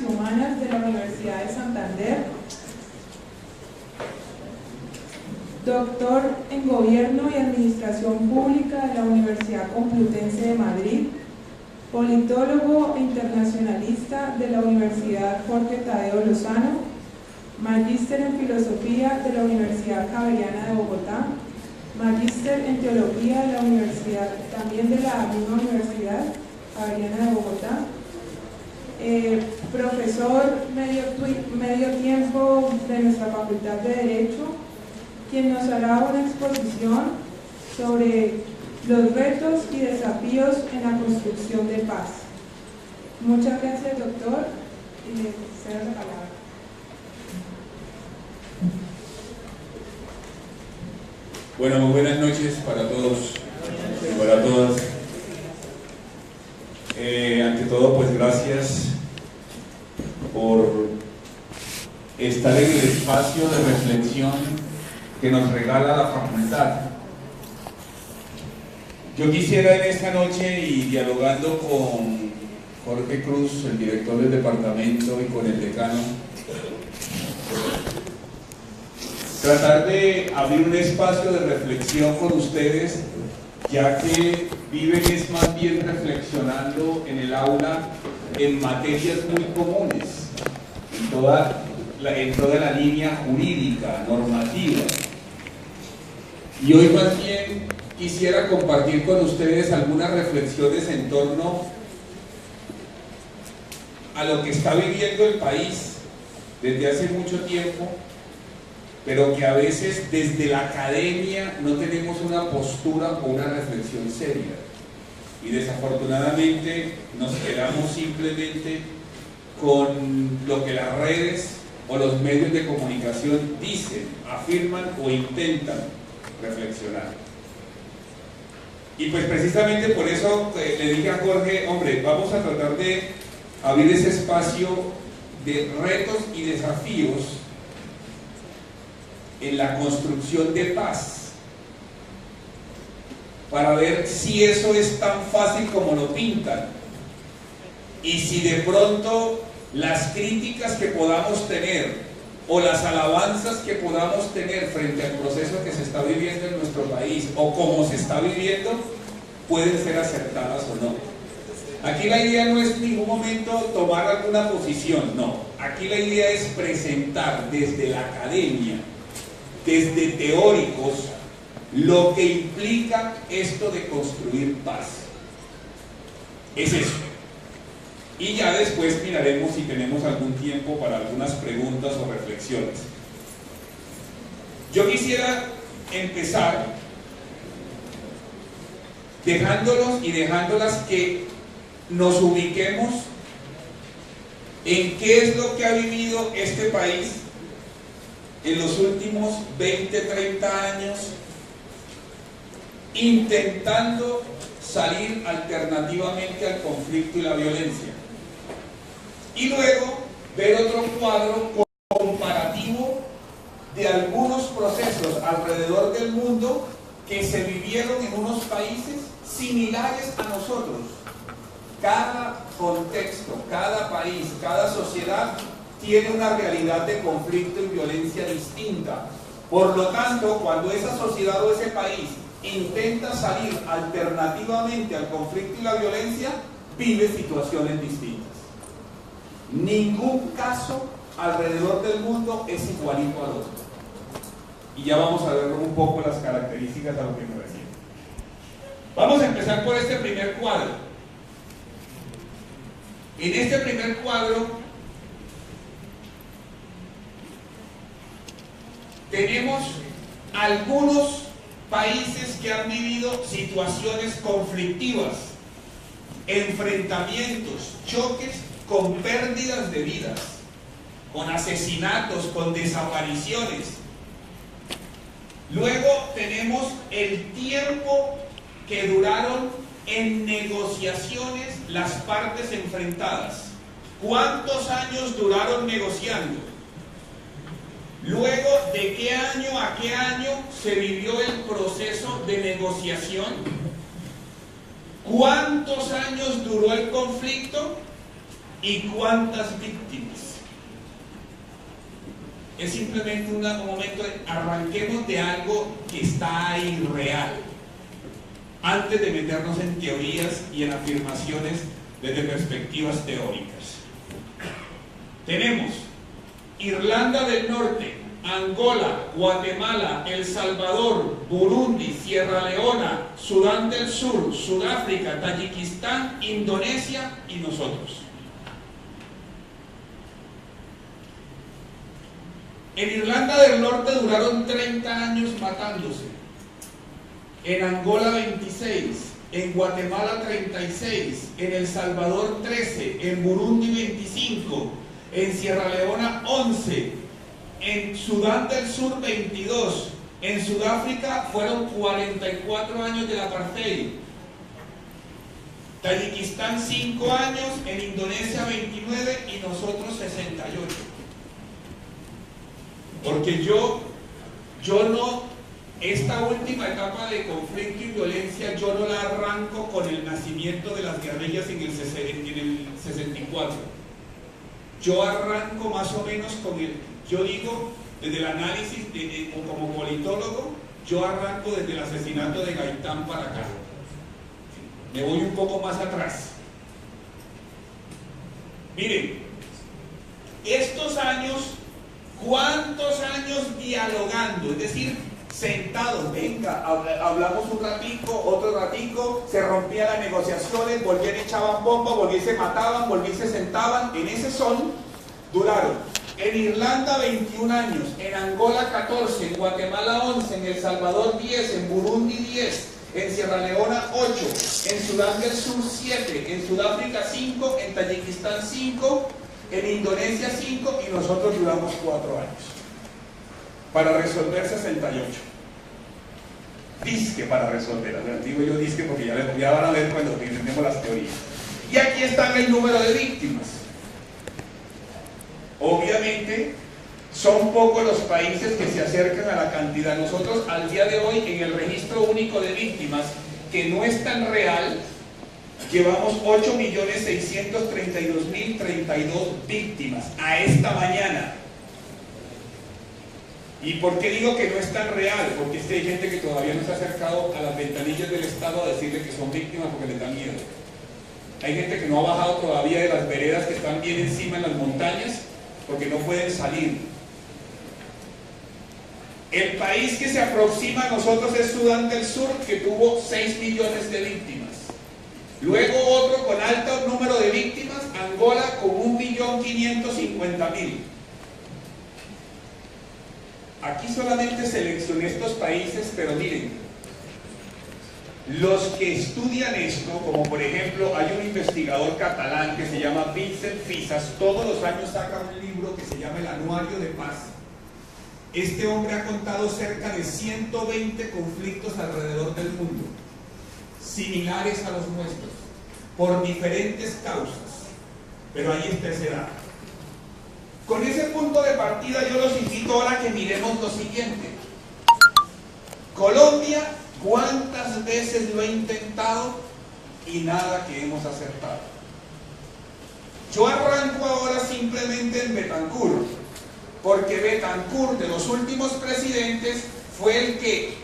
y Humanas de la Universidad de Santander, doctor en Gobierno y Administración Pública de la Universidad Complutense de Madrid, politólogo e internacionalista de la Universidad Jorge Tadeo Lozano, magíster en Filosofía de la Universidad Javeriana de Bogotá, magíster en Teología de la Universidad, también de la misma Universidad Javeriana de Bogotá, profesor medio tiempo de nuestra Facultad de Derecho, quien nos hará una exposición sobre los retos y desafíos en la construcción de paz. Muchas gracias, doctor, y le cedo la palabra. Bueno, muy buenas noches para todos y para todas. Ante todo, pues gracias por estar en el espacio de reflexión que nos regala la facultad. Yo quisiera en esta noche, y dialogando con Jorge Cruz, el director del departamento, y con el decano, tratar de abrir un espacio de reflexión con ustedes, ya que viven es más bien reflexionando en el aula en materias muy comunes, en toda la línea jurídica, normativa. Y hoy más bien quisiera compartir con ustedes algunas reflexiones en torno a lo que está viviendo el país desde hace mucho tiempo, pero que a veces desde la academia no tenemos una postura o una reflexión seria, y desafortunadamente nos quedamos simplemente con lo que las redes o los medios de comunicación dicen, afirman o intentan reflexionar. Y pues precisamente por eso le dije a Jorge, hombre, vamos a tratar de abrir ese espacio de retos y desafíos en la construcción de paz, para ver si eso es tan fácil como lo pintan, y si de pronto las críticas que podamos tener o las alabanzas que podamos tener frente al proceso que se está viviendo en nuestro país, o cómo se está viviendo, pueden ser acertadas o no. Aquí la idea no es en ningún momento tomar alguna posición, no. Aquí la idea es presentar desde la academia, desde teóricos, lo que implica esto de construir paz. Es eso. Y ya después miraremos si tenemos algún tiempo para algunas preguntas o reflexiones. Yo quisiera empezar dejándolos y dejándolas que nos ubiquemos en qué es lo que ha vivido este país en los últimos 20, 30 años, intentando salir alternativamente al conflicto y la violencia. Y luego ver otro cuadro comparativo de algunos procesos alrededor del mundo que se vivieron en unos países similares a nosotros. Cada contexto, cada país, cada sociedad tiene una realidad de conflicto y violencia distinta. Por lo tanto, cuando esa sociedad o ese país intenta salir alternativamente al conflicto y la violencia, vive situaciones distintas. Ningún caso alrededor del mundo es igualito al otro. Y ya vamos a ver un poco las características a lo que me refiero. Vamos a empezar por este primer cuadro. En este primer cuadro tenemos algunos países que han vivido situaciones conflictivas, enfrentamientos, choques con pérdidas de vidas, con asesinatos, con desapariciones. Luego tenemos el tiempo que duraron en negociaciones las partes enfrentadas. ¿Cuántos años duraron negociando? Luego, ¿de qué año a qué año se vivió el proceso de negociación? ¿Cuántos años duró el conflicto? ¿Y cuántas víctimas? Es simplemente un momento de arranquemos de algo que está ahí real, antes de meternos en teorías y en afirmaciones desde perspectivas teóricas. Tenemos Irlanda del Norte, Angola, Guatemala, El Salvador, Burundi, Sierra Leona, Sudán del Sur, Sudáfrica, Tayikistán, Indonesia y nosotros. En Irlanda del Norte duraron 30 años matándose, en Angola 26, en Guatemala 36, en El Salvador 13, en Burundi 25, en Sierra Leona 11, en Sudán del Sur 22, en Sudáfrica fueron 44 años del apartheid, Tayikistán 5 años, en Indonesia 29 y nosotros 68. Porque yo no, esta última etapa de conflicto y violencia, yo no la arranco con el nacimiento de las guerrillas en el 64. Yo arranco más o menos con yo digo, desde el análisis, como politólogo, yo arranco desde el asesinato de Gaitán para acá. Me voy un poco más atrás. Miren, estos años, ¿cuántos años dialogando? Es decir, sentados, venga, hablamos un ratico, otro ratico, se rompían las negociaciones, volvían, echaban bomba, volvían, se mataban, volvían, se sentaban. En ese son, duraron en Irlanda 21 años, en Angola 14, en Guatemala 11, en El Salvador 10, en Burundi 10, en Sierra Leona 8, en Sudán del Sur 7, en Sudáfrica 5, en Tayikistán 5, en Indonesia 5 y nosotros duramos 4 años para resolver 68. Disque para resolver, digo yo disque porque ya van a ver cuando tenemos las teorías. Y aquí está el número de víctimas. Obviamente son pocos los países que se acercan a la cantidad. Nosotros al día de hoy en el registro único de víctimas, que no es tan real, llevamos 8.632.032 víctimas a esta mañana. ¿Y por qué digo que no es tan real? Porque hay gente que todavía no se ha acercado a las ventanillas del Estado a decirle que son víctimas porque les da miedo. Hay gente que no ha bajado todavía de las veredas que están bien encima en las montañas porque no pueden salir. El país que se aproxima a nosotros es Sudán del Sur, que tuvo 6 millones de víctimas. Luego otro con alto número de víctimas, Angola, con 1.550.000. Aquí solamente seleccioné estos países, pero miren, los que estudian esto, como por ejemplo hay un investigador catalán que se llama Vincent Fisas, todos los años saca un libro que se llama El Anuario de Paz. Este hombre ha contado cerca de 120 conflictos alrededor del mundo, similares a los nuestros, por diferentes causas, pero ahí está ese dato. Con ese punto de partida yo los invito ahora a que miremos lo siguiente. Colombia, ¿cuántas veces lo he intentado y nada que hemos acertado? Yo arranco ahora simplemente en Betancourt, porque Betancourt, de los últimos presidentes, fue el que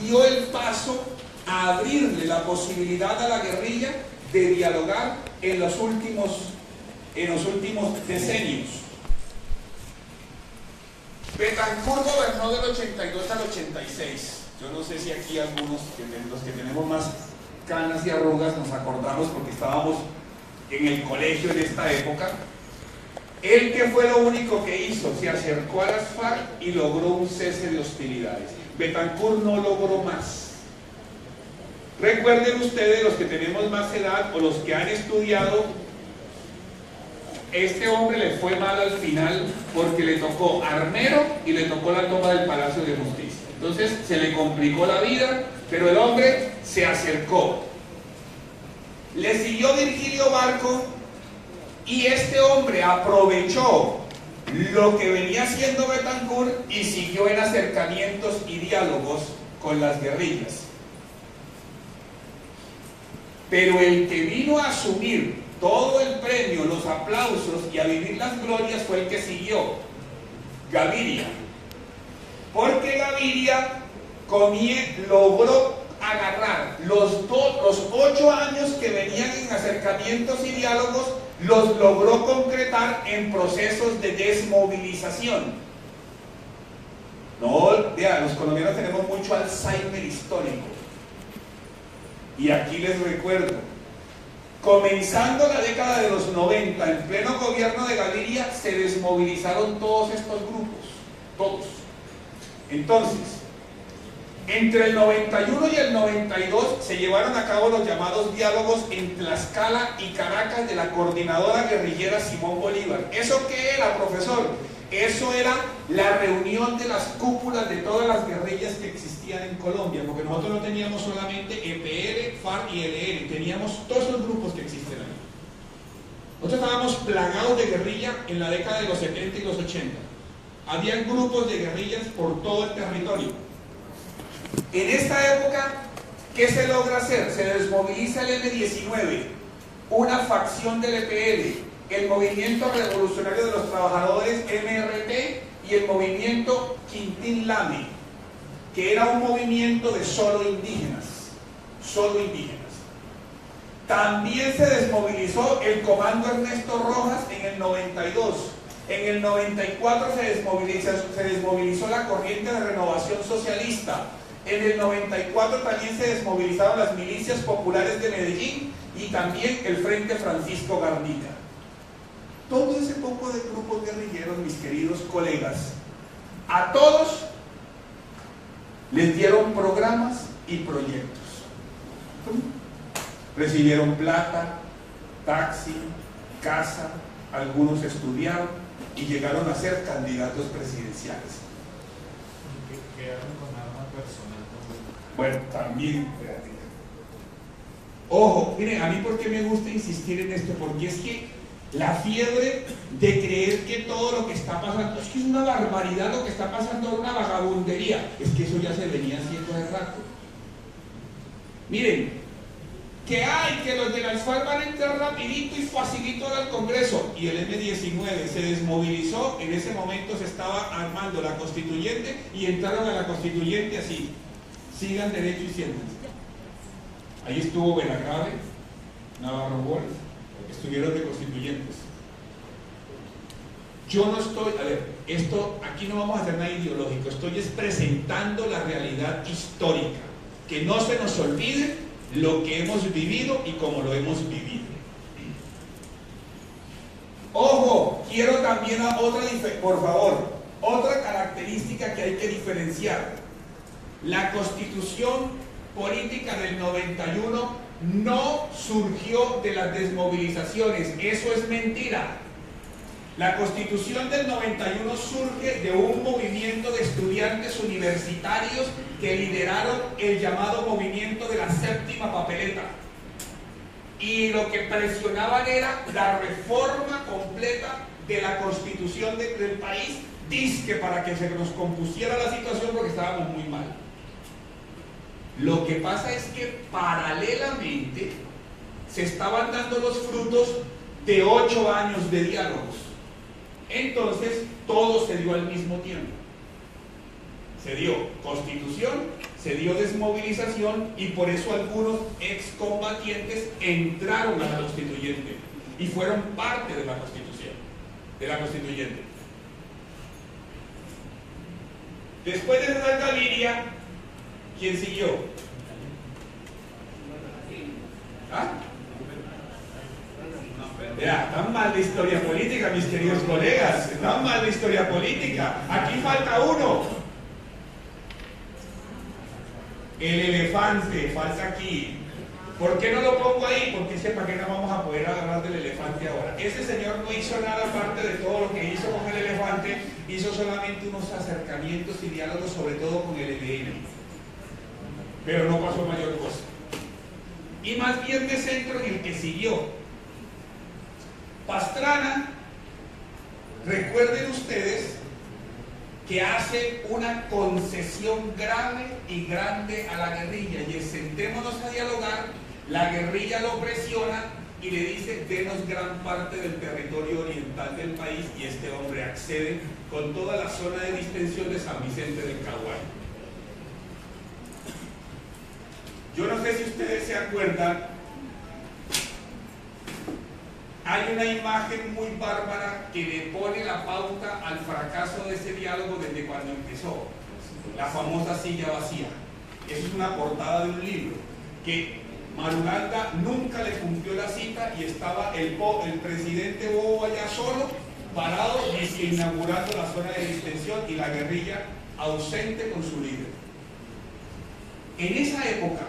dio el paso a abrirle la posibilidad a la guerrilla de dialogar en los últimos decenios. Betancourt gobernó del 82 al 86. Yo no sé si aquí algunos, los que tenemos más canas y arrugas, nos acordamos porque estábamos en el colegio en esta época. Él, que fue lo único que hizo, se acercó a las FARC y logró un cese de hostilidades. Betancourt no logró más. Recuerden ustedes, los que tenemos más edad o los que han estudiado, este hombre le fue mal al final porque le tocó Armero y le tocó la toma del Palacio de Justicia. Entonces se le complicó la vida, pero el hombre se acercó. Le siguió Virgilio Barco y este hombre aprovechó lo que venía haciendo Betancourt y siguió en acercamientos y diálogos con las guerrillas. Pero el que vino a asumir todo el premio, los aplausos y a vivir las glorias fue el que siguió, Gaviria. Porque Gaviria logró agarrar los 8 años que venían en acercamientos y diálogos, los logró concretar en procesos de desmovilización. No, vea, los colombianos tenemos mucho Alzheimer histórico. Y aquí les recuerdo, comenzando la década de los 90, en pleno gobierno de Gaviria, se desmovilizaron todos estos grupos, todos. Entonces, entre el 91 y el 92 se llevaron a cabo los llamados diálogos en Tlaxcala y Caracas de la coordinadora guerrillera Simón Bolívar. ¿Eso qué era, profesor? Eso era la reunión de las cúpulas de todas las guerrillas que existían en Colombia, porque nosotros no teníamos solamente EPL, FARC y ELN, teníamos todos los grupos que existen ahí. Nosotros estábamos plagados de guerrilla en la década de los 70 y los 80. Habían grupos de guerrillas por todo el territorio. En esta época, ¿qué se logra hacer? Se desmoviliza el M-19, una facción del EPL, el Movimiento Revolucionario de los Trabajadores, MRT, y el Movimiento Quintín Lame, que era un movimiento de solo indígenas. Solo indígenas. También se desmovilizó el Comando Ernesto Rojas en el 92. En el 94 se desmovilizó la Corriente de Renovación Socialista. En el 94 también se desmovilizaron las milicias populares de Medellín y también el Frente Francisco Garnica. Todo ese poco de grupos guerrilleros, mis queridos colegas, a todos les dieron programas y proyectos. Recibieron plata, taxi, casa, algunos estudiaron y llegaron a ser candidatos presidenciales. Quedaron con arma personal. Bueno, también. Ojo, miren, a mí por qué me gusta insistir en esto, porque es que la fiebre de creer que todo lo que está pasando, es que es una barbaridad lo que está pasando, una vagabundería, es que eso ya se venía haciendo hace rato. Miren, que los de las FARC van a entrar rapidito y facilito al Congreso, y el M-19 se desmovilizó. En ese momento se estaba armando la constituyente y entraron a la constituyente así: sigan derecho y siéntense. Ahí estuvo Benagrave, Navarro Wolf, estuvieron de constituyentes. Yo no estoy, a ver, esto, aquí no vamos a hacer nada ideológico, estoy presentando la realidad histórica, que no se nos olvide lo que hemos vivido y cómo lo hemos vivido. Ojo, quiero también por favor, otra característica que hay que diferenciar. La Constitución Política del 91 no surgió de las desmovilizaciones, eso es mentira. La Constitución del 91 surge de un movimiento de estudiantes universitarios que lideraron el llamado movimiento de la séptima papeleta. Y lo que presionaban era la reforma completa de la Constitución del país, dizque para que se nos compusiera la situación porque estábamos muy mal. Lo que pasa es que paralelamente se estaban dando los frutos de 8 años de diálogos. Entonces todo se dio al mismo tiempo. Se dio constitución, se dio desmovilización, y por eso algunos excombatientes entraron a la constituyente y fueron parte de la constitución, de la constituyente. Después de Hernán Gaviria, ¿quién siguió? ¿Ah? Ya, tan mal de historia política, mis queridos colegas, tan mal de historia política. Aquí falta uno. El elefante, falta aquí. ¿Por qué no lo pongo ahí? Porque es que para qué no vamos a poder hablar del elefante ahora. Ese señor no hizo nada aparte de todo lo que hizo con el elefante, hizo solamente unos acercamientos y diálogos, sobre todo con el ELN. Pero no pasó mayor cosa. Y más bien de centro el que siguió. Pastrana, recuerden ustedes que hace una concesión grave y grande a la guerrilla, y es: sentémonos a dialogar. La guerrilla lo presiona y le dice: denos gran parte del territorio oriental del país, y este hombre accede con toda la zona de distensión de San Vicente del Caguán. Yo no sé si ustedes se acuerdan, hay una imagen muy bárbara que le pone la pauta al fracaso de ese diálogo desde cuando empezó, la famosa silla vacía. Eso es una portada de un libro, que Marulanda nunca le cumplió la cita y estaba el presidente Bobo allá solo, parado, inaugurando la zona de distensión, y la guerrilla ausente con su líder. En esa época,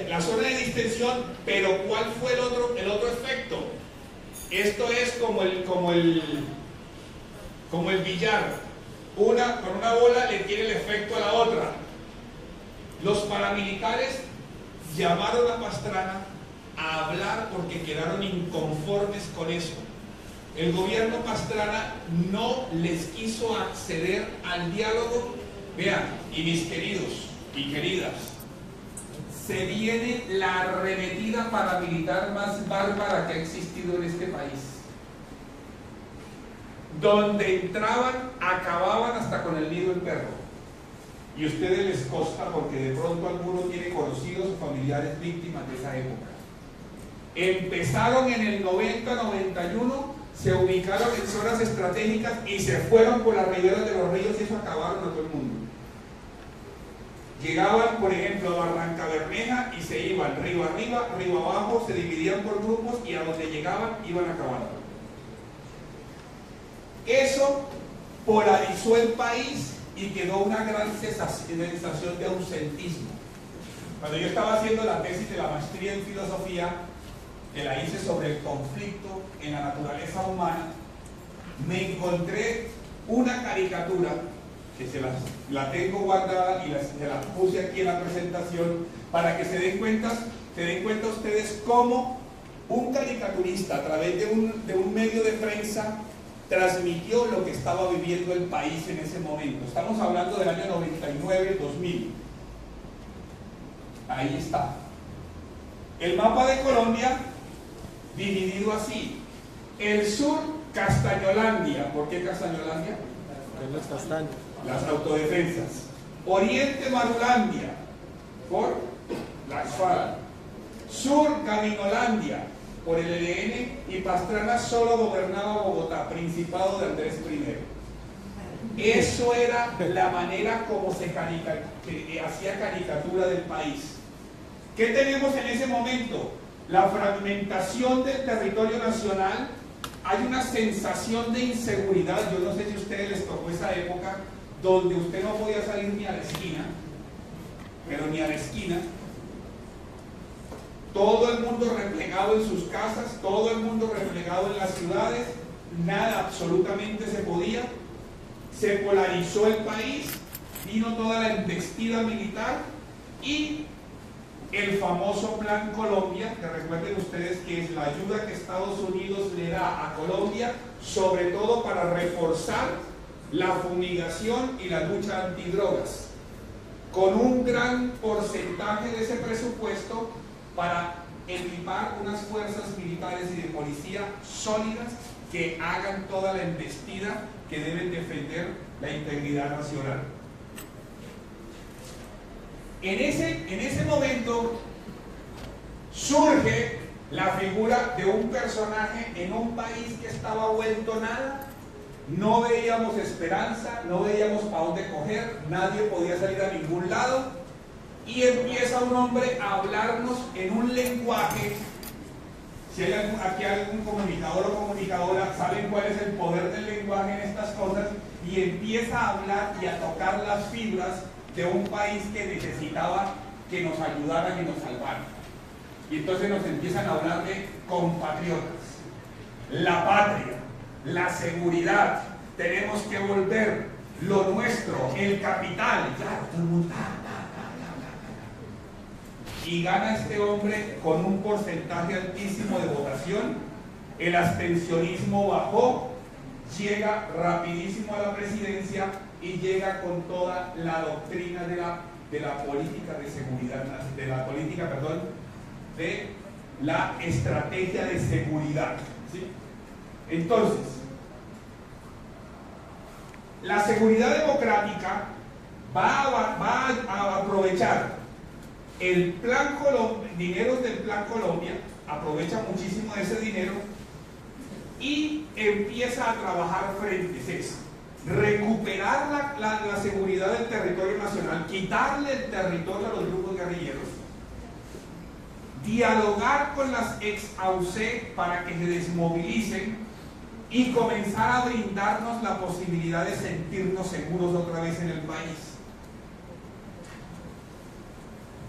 la zona de distensión, pero ¿cuál fue el otro efecto? Esto es como el billar. Con una bola le tiene el efecto a la otra. Los paramilitares llamaron a Pastrana a hablar porque quedaron inconformes con eso. El gobierno Pastrana no les quiso acceder al diálogo. Vean, y mis queridos y queridas, se viene la arremetida paramilitar más bárbara que ha existido en este país. Donde entraban, acababan hasta con el nido del perro. Y a ustedes les consta porque de pronto alguno tiene conocidos o familiares víctimas de esa época. Empezaron en el 90-91, se ubicaron en zonas estratégicas y se fueron por las riberas de los ríos, y eso acabaron a todo el mundo. Llegaban, por ejemplo, a Barranca Bermeja y se iban río arriba, río abajo, se dividían por grupos y a donde llegaban iban acabando. Eso polarizó el país y quedó una gran sensación de ausentismo. Cuando yo estaba haciendo la tesis de la maestría en filosofía, que la hice sobre el conflicto en la naturaleza humana, me encontré una caricatura que la tengo guardada y se la puse aquí en la presentación para que se den cuenta ustedes cómo un caricaturista a través de un medio de prensa transmitió lo que estaba viviendo el país en ese momento. Estamos hablando del año 99-2000. Ahí está. El mapa de Colombia dividido así. El sur, Castañolandia. ¿Por qué Castañolandia? Los castaños. Las autodefensas. Oriente, Marulandia, por la FARC. Sur, Caminolandia, por el ELN, y Pastrana solo gobernaba Bogotá, Principado de Andrés I. Eso era la manera como se hacía caricatura del país. ¿Qué tenemos en ese momento? La fragmentación del territorio nacional. Hay una sensación de inseguridad. Yo no sé si a ustedes les tocó esa época donde usted no podía salir ni a la esquina, pero ni a la esquina. Todo el mundo replegado en sus casas, todo el mundo replegado en las ciudades, nada absolutamente se podía. Se polarizó el país, vino toda la embestida militar y el famoso Plan Colombia, que recuerden ustedes que es la ayuda que Estados Unidos le da a Colombia, sobre todo para reforzar la fumigación y la lucha antidrogas, con un gran porcentaje de ese presupuesto para equipar unas fuerzas militares y de policía sólidas que hagan toda la embestida que deben defender la integridad nacional. En ese momento surge la figura de un personaje en un país que estaba vuelto nada. No veíamos esperanza, no veíamos para dónde coger, nadie podía salir a ningún lado, y empieza un hombre a hablarnos en un lenguaje. Si hay aquí algún comunicador o comunicadora, saben cuál es el poder del lenguaje en estas cosas, y empieza a hablar y a tocar las fibras de un país que necesitaba que nos ayudaran y nos salvaran. Y entonces nos empiezan a hablar de compatriotas, la patria, la seguridad, tenemos que volver, lo nuestro, el capital. Claro, todo el mundo. Y gana este hombre con un porcentaje altísimo de votación. El abstencionismo bajó, llega rapidísimo a la presidencia y llega con toda la doctrina de la política de seguridad, de la estrategia de seguridad, ¿sí? Entonces, la seguridad democrática va a aprovechar el plan dineros del Plan Colombia, aprovecha muchísimo ese dinero y empieza a trabajar frentes. Es recuperar la seguridad del territorio nacional, quitarle el territorio a los grupos guerrilleros, dialogar con las ex-AUC para que se desmovilicen y comenzar a brindarnos la posibilidad de sentirnos seguros otra vez en el país.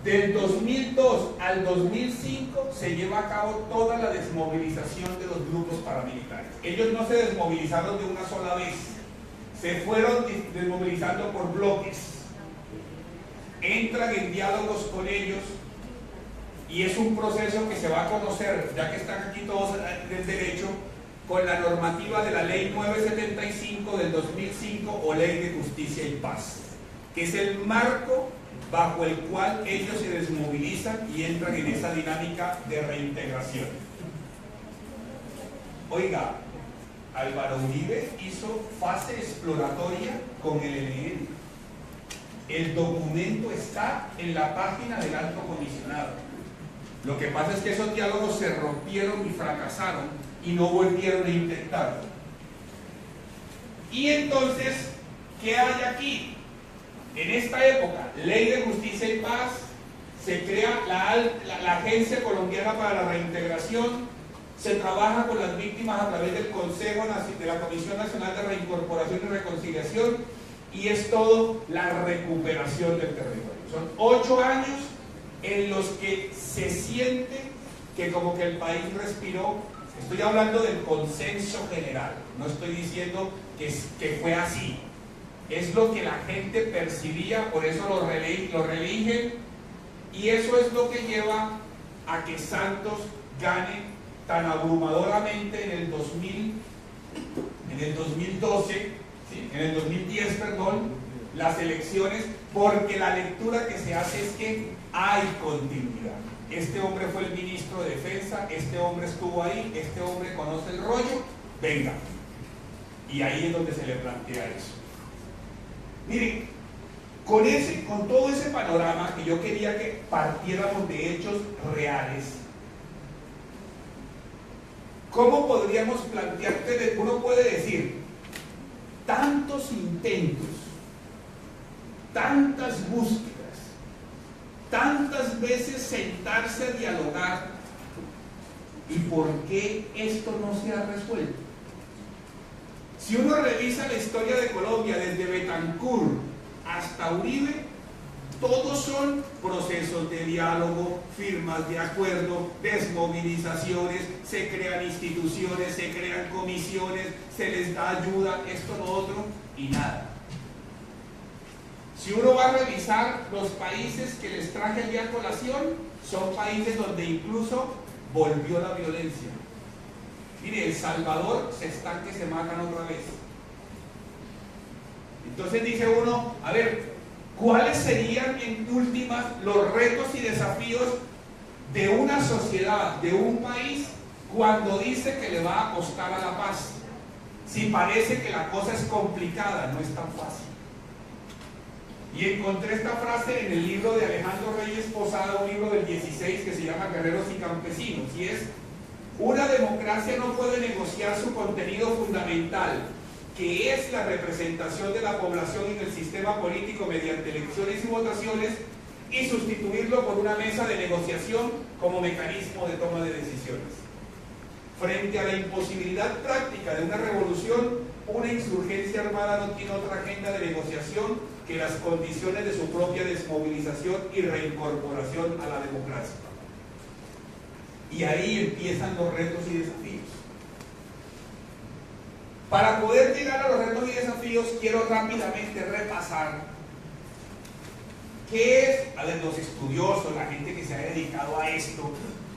Del 2002 al 2005 se lleva a cabo toda la desmovilización de los grupos paramilitares. Ellos no se desmovilizaron de una sola vez, se fueron desmovilizando por bloques. Entran en diálogos con ellos y es un proceso que se va a conocer, ya que están aquí todos del derecho, con la normativa de la Ley 975 del 2005 o Ley de Justicia y Paz, que es el marco bajo el cual ellos se desmovilizan y entran en esa dinámica de reintegración. Oiga, Álvaro Uribe hizo fase exploratoria con el ELN. El documento está en la página del Alto Comisionado. Lo que pasa es que esos diálogos se rompieron y fracasaron y no volvieron a intentarlo. Y entonces, ¿qué hay aquí? En esta época, Ley de Justicia y Paz, se crea la Agencia Colombiana para la Reintegración, se trabaja con las víctimas a través del Consejo de la Comisión Nacional de Reincorporación y Reconciliación, y es todo la recuperación del territorio. Son 8 años en los que se siente que como que el país respiró. Estoy hablando del consenso general, no estoy diciendo que fue así. Es lo que la gente percibía, por eso lo reeligen, y eso es lo que lleva a que Santos gane tan abrumadoramente en el 2012, ¿sí? En el 2010, perdón, las elecciones, porque la lectura que se hace es que hay continuidad. Este hombre fue el ministro de Defensa, este hombre estuvo ahí, este hombre conoce el rollo, venga. Y ahí es donde se le plantea eso. Miren, con todo ese panorama que yo quería que partiéramos de hechos reales, ¿cómo podríamos plantear? Uno puede decir, tantos intentos, tantas búsquedas, tantas veces sentarse a dialogar, ¿y por qué esto no se ha resuelto? Si uno revisa la historia de Colombia desde Betancur hasta Uribe, todos son procesos de diálogo, firmas de acuerdo, desmovilizaciones, se crean instituciones, se crean comisiones, se les da ayuda, esto, lo otro, y nada. Si uno va a revisar los países que les traje el día a colación, son países donde incluso volvió la violencia. Mire, El Salvador se están que se matan otra vez. Entonces dice uno, a ver, ¿cuáles serían en últimas los retos y desafíos de una sociedad, de un país, cuando dice que le va a costar a la paz? Si parece que la cosa es complicada, no es tan fácil. Y encontré esta frase en el libro de Alejandro Reyes Posada, un libro del 16 que se llama Guerreros y Campesinos, y es: una democracia no puede negociar su contenido fundamental, que es la representación de la población en el sistema político mediante elecciones y votaciones, y sustituirlo por una mesa de negociación como mecanismo de toma de decisiones. Frente a la imposibilidad práctica de una revolución, una insurgencia armada no tiene otra agenda de negociación que las condiciones de su propia desmovilización y reincorporación a la democracia. Y ahí empiezan los retos y desafíos. Para poder llegar a los retos y desafíos, quiero rápidamente repasar qué es, a ver, los estudiosos, la gente que se ha dedicado a esto,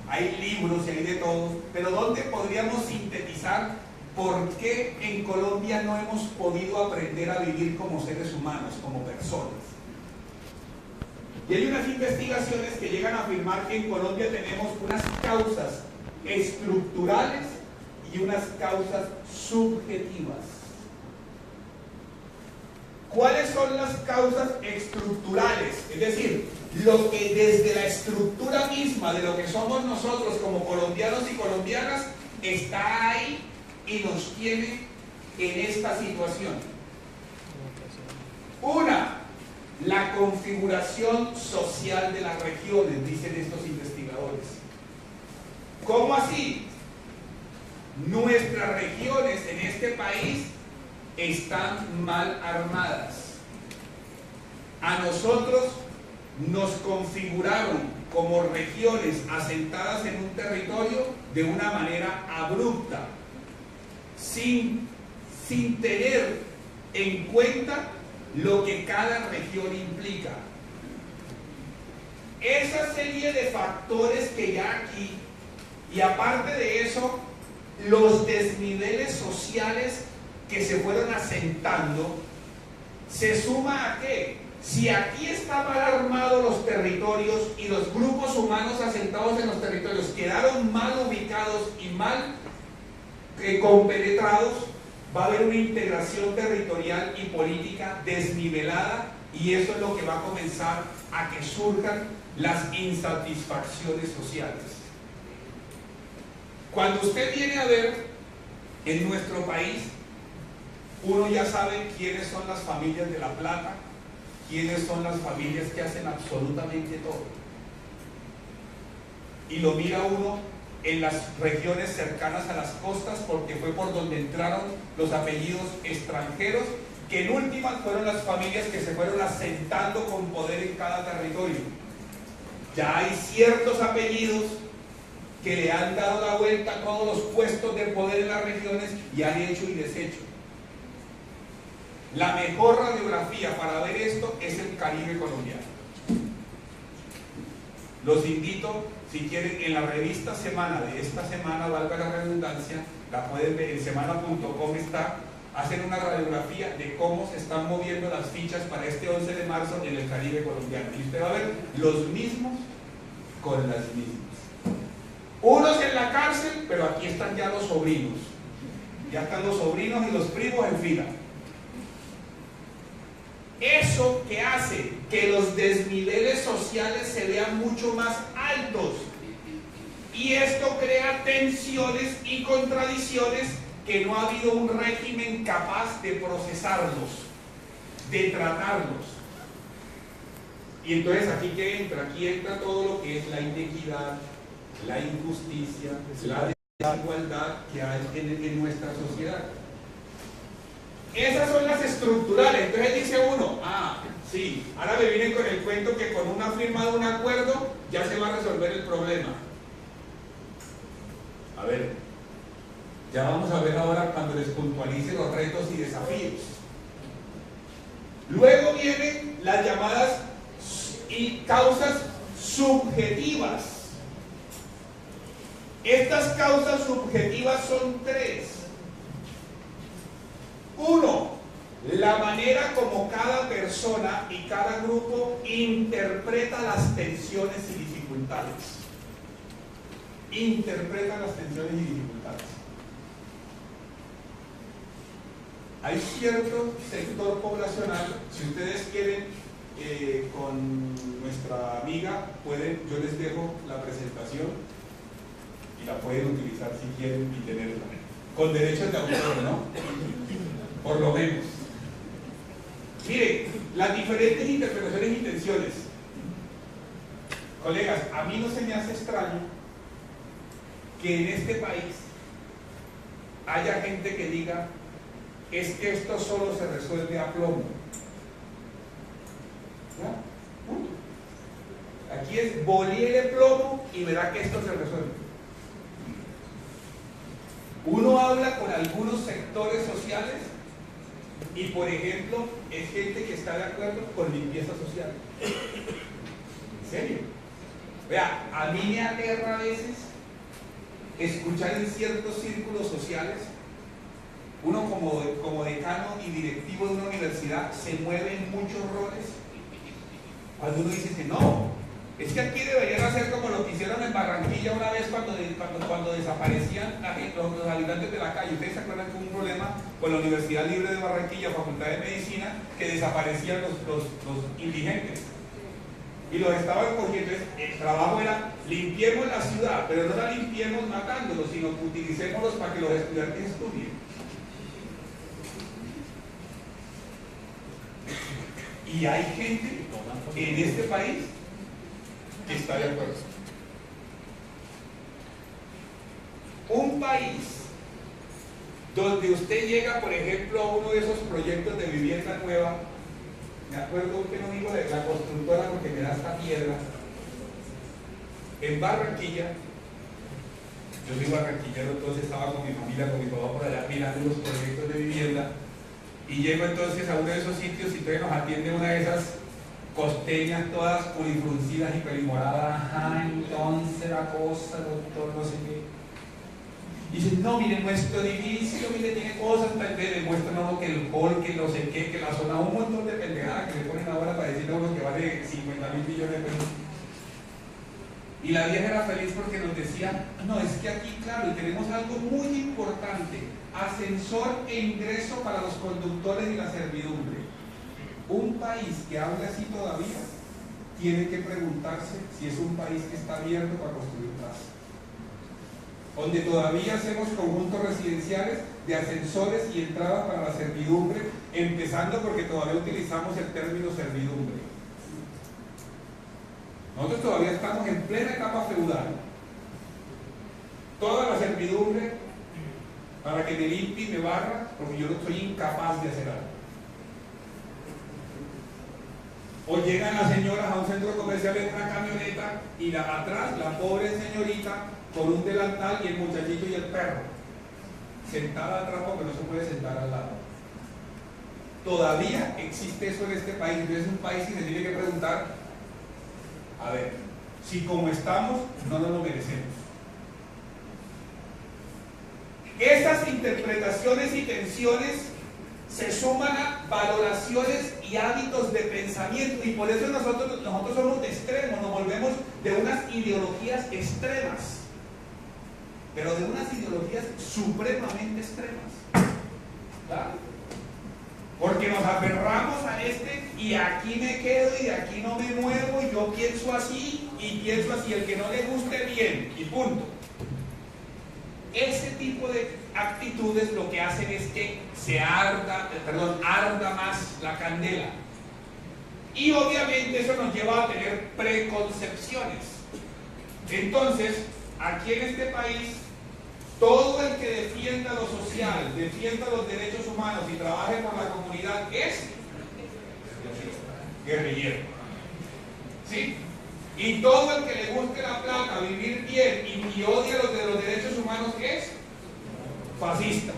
hay libros y hay de todo, pero ¿dónde podríamos sintetizar por qué en Colombia no hemos podido aprender a vivir como seres humanos, como personas? Y hay unas investigaciones que llegan a afirmar que en Colombia tenemos unas causas estructurales y unas causas subjetivas. ¿Cuáles son las causas estructurales? Es decir, lo que desde la estructura misma de lo que somos nosotros como colombianos y colombianas está ahí y nos tiene en esta situación. Una, la configuración social de las regiones, dicen estos investigadores. ¿Cómo así? Nuestras regiones en este país están mal armadas. A nosotros nos configuraron como regiones asentadas en un territorio de una manera abrupta, sin tener en cuenta lo que cada región implica. Esa serie de factores que ya aquí, y aparte de eso, los desniveles sociales que se fueron asentando, se suma a ¿qué? Si aquí están mal armados los territorios y los grupos humanos asentados en los territorios quedaron mal ubicados y mal compenetrados, va a haber una integración territorial y política desnivelada, y eso es lo que va a comenzar a que surjan las insatisfacciones sociales. Cuando usted viene a ver en nuestro país, uno ya sabe quiénes son las familias de La Plata, quiénes son las familias que hacen absolutamente todo. Y lo mira uno en las regiones cercanas a las costas, porque fue por donde entraron los apellidos extranjeros, que en últimas fueron las familias que se fueron asentando con poder en cada territorio. Ya hay ciertos apellidos que le han dado la vuelta a todos los puestos de poder en las regiones y han hecho y deshecho. La mejor radiografía para ver esto es el Caribe colombiano. Los invito, si quieren, en la revista Semana de esta semana, valga la redundancia, la pueden ver en semana.com, está, hacen una radiografía de cómo se están moviendo las fichas para este 11 de marzo en el Caribe colombiano. Y usted va a ver los mismos con las mismas. Unos en la cárcel, pero aquí están ya los sobrinos. Ya están los sobrinos y los primos en fila. Eso que hace que los desniveles sociales se vean mucho más altos, y esto crea tensiones y contradicciones que no ha habido un régimen capaz de procesarlos, de tratarlos. Y entonces aquí que entra, aquí entra todo lo que es la inequidad, la injusticia, la desigualdad que hay en nuestra sociedad. Esas son las estructurales. Entonces dice uno, ah, sí, ahora me vienen con el cuento que con una firma de un acuerdo ya se va a resolver el problema. A ver, ya vamos a ver ahora cuando les puntualice los retos y desafíos. Luego vienen las llamadas y causas subjetivas. Estas causas subjetivas son tres. Uno, la manera como cada persona y cada grupo interpreta las tensiones y dificultades. Interpreta las tensiones y dificultades. Hay cierto sector poblacional, si ustedes quieren, con nuestra amiga, yo les dejo la presentación y la pueden utilizar si quieren y tenerla. Con derechos de autor, ¿no? Por lo menos. Miren, las diferentes interpretaciones y intenciones. Colegas, a mí no se me hace extraño que en este país haya gente que diga, es que esto solo se resuelve a plomo. ¿Ya? Aquí es bolíele plomo y verá que esto se resuelve. Uno habla con algunos sectores sociales y, por ejemplo, es gente que está de acuerdo con limpieza social. ¿En serio? Vea, a mí me aterra a veces escuchar en ciertos círculos sociales, uno como decano y directivo de una universidad se mueve en muchos roles Cuando uno dice que no, es que aquí deberían hacer como lo que hicieron en Barranquilla una vez cuando desaparecían los habitantes de la calle. Ustedes se acuerdan que hubo un problema con la Universidad Libre de Barranquilla, Facultad de Medicina, que desaparecían los indigentes. Y los estaban cogiendo. El trabajo era limpiemos la ciudad, pero no la limpiemos matándolos, sino que utilicémoslos para que los estudiantes estudien. Y hay gente en este país que está de acuerdo. Un país donde usted llega, por ejemplo, a uno de esos proyectos de vivienda nueva, me acuerdo que no digo de la constructora porque me da esta piedra, en Barranquilla, yo soy barranquillero, entonces estaba con mi familia, con mi papá por allá mirando los proyectos de vivienda, y llego entonces a uno de esos sitios y todavía nos atiende una de esas costeñas todas purifruncidas y pelimoradas. Ajá, entonces la cosa, doctor, no sé qué. Y dicen, no, miren, nuestro edificio, mire, tiene cosas, demuestran a uno que el hall, que no sé qué, que la zona, un montón de pendejadas que le ponen ahora para decirle a uno que vale 50.000 millones de pesos. Y la vieja era feliz porque nos decía, no, es que aquí, claro, y tenemos algo muy importante, ascensor e ingreso para los conductores y la servidumbre. Un país que hable así todavía tiene que preguntarse si es un país que está abierto para construir casas. Donde todavía hacemos conjuntos residenciales de ascensores y entradas para la servidumbre, empezando porque todavía utilizamos el término servidumbre. Nosotros todavía estamos en plena etapa feudal. Toda la servidumbre para que me limpie y me barra, porque yo no soy incapaz de hacer algo. O llegan las señoras a un centro comercial en una camioneta y atrás la pobre señorita con un delantal y el muchachito y el perro sentada atrás porque no se puede sentar al lado. Todavía existe eso en este país. Entonces es un país que se tiene que preguntar, a ver, si como estamos no nos lo merecemos. Esas interpretaciones y tensiones se suman a valoraciones y hábitos de pensamiento, y por eso nosotros somos de extremos, nos volvemos de unas ideologías extremas, pero de unas ideologías supremamente extremas, ¿claro? Porque nos aferramos a y aquí me quedo y de aquí no me muevo, y yo pienso así y pienso así, el que no le guste bien y punto. Ese tipo de actitudes lo que hacen es que se arda más la candela. Y obviamente eso nos lleva a tener preconcepciones. Entonces, aquí en este país, todo el que defienda lo social, defienda los derechos humanos y trabaje por la comunidad es guerrillero. ¿Sí? Y todo el que le guste la plata, vivir bien y odia los de los derechos humanos es fascista.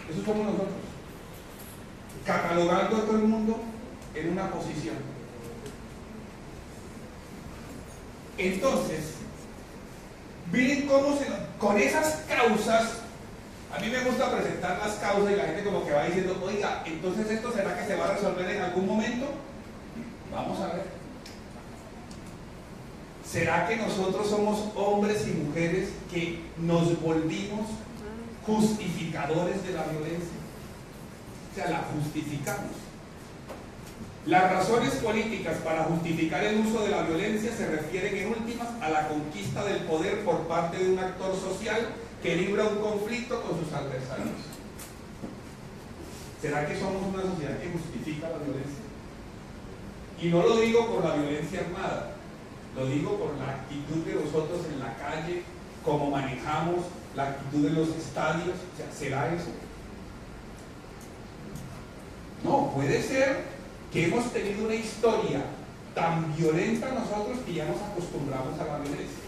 Eso somos nosotros, catalogando a todo el mundo en una posición. Entonces, miren cómo con esas causas, a mí me gusta presentar las causas y la gente como que va diciendo, oiga, entonces esto será que se va a resolver en algún momento. Vamos a ver. ¿Será que nosotros somos hombres y mujeres que nos volvimos justificadores de la violencia? O sea, la justificamos. Las razones políticas para justificar el uso de la violencia se refieren en últimas a la conquista del poder por parte de un actor social que libra un conflicto con sus adversarios. ¿Será que somos una sociedad que justifica la violencia? Y no lo digo por la violencia armada, lo digo por la actitud de nosotros en la calle, cómo manejamos, la actitud de los estadios. O sea, ¿será eso? No, puede ser que hemos tenido una historia tan violenta nosotros que ya nos acostumbramos a la violencia.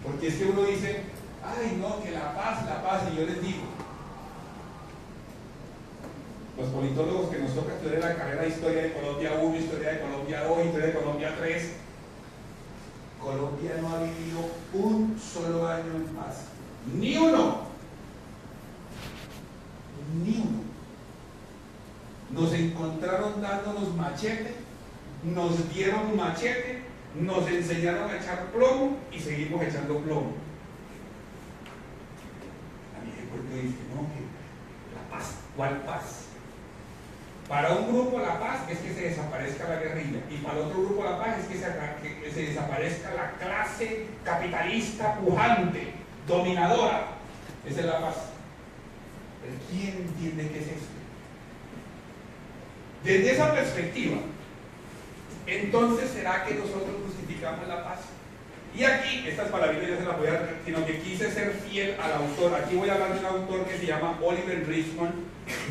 Porque es que uno dice, ay no, que la paz, y yo les digo, los politólogos que nos toca estudiar la carrera de Historia de Colombia 1, Historia de Colombia 2, Historia de Colombia 3, Colombia no ha vivido un solo año en paz. Ni uno. Ni uno. Nos encontraron dándonos machete, nos dieron machete, nos enseñaron a echar plomo y seguimos echando plomo. A mí de pronto dice, no, que la paz, ¿cuál paz? Para un grupo la paz es que se desaparezca la guerrilla, y para otro grupo la paz es que se desaparezca la clase capitalista pujante, dominadora. Esa es la paz. Pero ¿quién entiende qué es esto? Desde esa perspectiva, entonces ¿será que nosotros justificamos la paz? Y aquí, estas palabritas ya se las voy a dar, sino que quise ser fiel al autor. Aquí voy a hablar de un autor que se llama Oliver Richmond,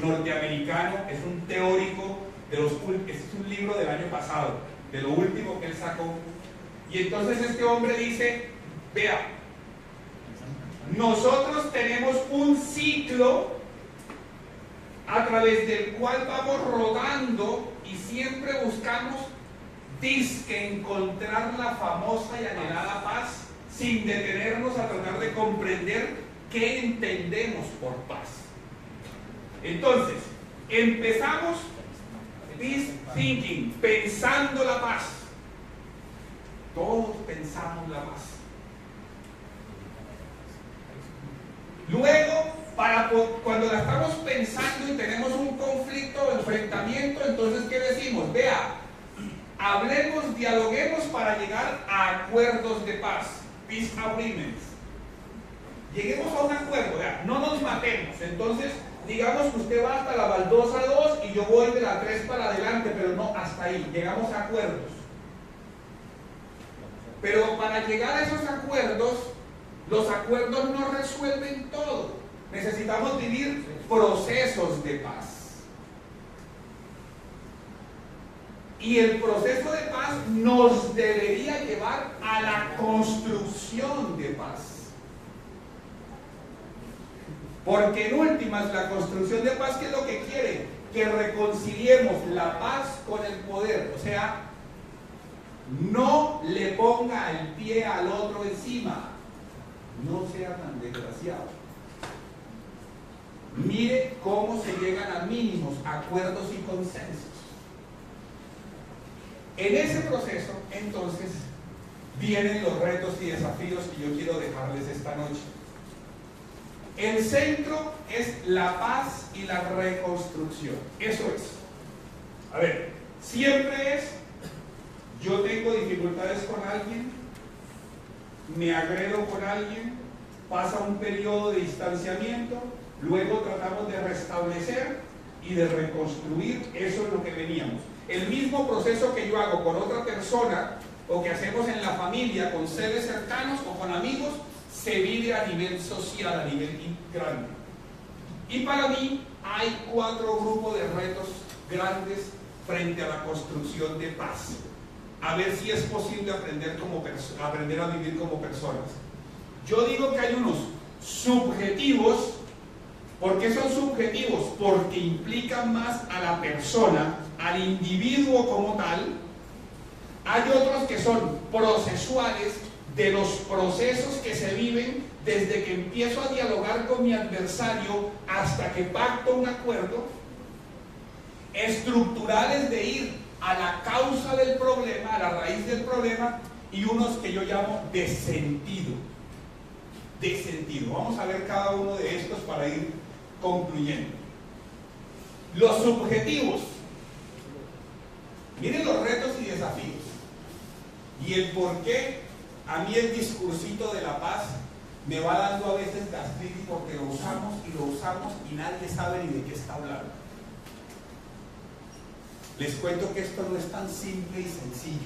norteamericano, es un teórico de los este es un libro del año pasado, de lo último que él sacó. Y entonces este hombre dice, vea, nosotros tenemos un ciclo a través del cual vamos rodando y siempre buscamos dizque encontrar la famosa y anhelada paz sin detenernos a tratar de comprender qué entendemos por paz. Entonces, empezamos this thinking, pensando la paz. Todos pensamos la paz. Luego, cuando la estamos pensando y tenemos un conflicto o enfrentamiento, entonces ¿qué decimos? Vea, hablemos, dialoguemos para llegar a acuerdos de paz, peace agreements. Lleguemos a un acuerdo, vea, no nos matemos. Entonces, digamos que usted va hasta la baldosa 2 y yo voy de la 3 para adelante, pero no hasta ahí, llegamos a acuerdos. Pero para llegar a esos acuerdos, los acuerdos no resuelven todo. Necesitamos vivir procesos de paz. Y el proceso de paz nos debería llevar a la construcción de paz. Porque en últimas, la construcción de paz, ¿qué es lo que quiere? Que reconciliemos la paz con el poder. O sea, no le ponga el pie al otro encima. No sea tan desgraciado. Mire cómo se llegan a mínimos, acuerdos y consensos. En ese proceso, entonces, vienen los retos y desafíos que yo quiero dejarles esta noche. El centro es la paz y la reconstrucción. Eso es. A ver, siempre es, yo tengo dificultades con alguien, me agredo con alguien, pasa un periodo de distanciamiento, luego tratamos de restablecer y de reconstruir. Eso es lo que veníamos. El mismo proceso que yo hago con otra persona o que hacemos en la familia, con seres cercanos o con amigos, se vive a nivel social, a nivel grande. Y para mí hay 4 grupos de retos grandes frente a la construcción de paz. A ver si es posible aprender a vivir como personas. Yo digo que hay unos subjetivos. ¿Por qué son subjetivos? Porque implican más a la persona, al individuo como tal. Hay otros que son procesuales, de los procesos que se viven desde que empiezo a dialogar con mi adversario hasta que pacto un acuerdo. Estructurales, de ir a la causa del problema, a la raíz del problema, y unos que yo llamo de sentido. De sentido. Vamos a ver cada uno de estos para ir concluyendo. Los subjetivos. Miren los retos y desafíos. Y el por qué a mí el discursito de la paz me va dando a veces gastritis, porque lo usamos y nadie sabe ni de qué está hablando. Les cuento que esto no es tan simple y sencillo.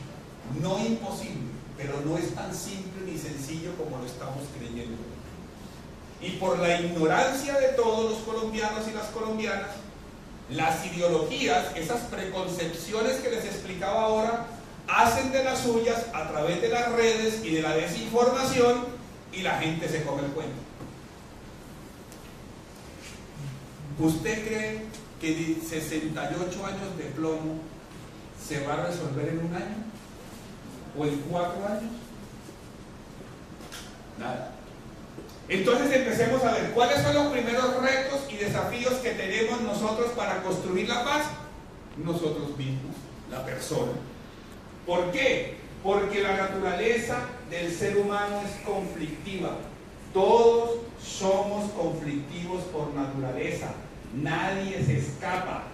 No imposible, pero no es tan simple ni sencillo como lo estamos creyendo. Y por la ignorancia de todos los colombianos y las colombianas, las ideologías, esas preconcepciones que les explicaba ahora, hacen de las suyas a través de las redes y de la desinformación, y la gente se come el cuento. ¿Usted cree que 68 años de plomo se va a resolver en un año? ¿O en 4 años? Nada. Entonces empecemos a ver cuáles son los primeros retos y desafíos que tenemos nosotros para construir la paz. Nosotros mismos. la persona. ¿Por qué? Porque la naturaleza del ser humano es conflictiva. Todos somos conflictivos por naturaleza. Nadie se escapa.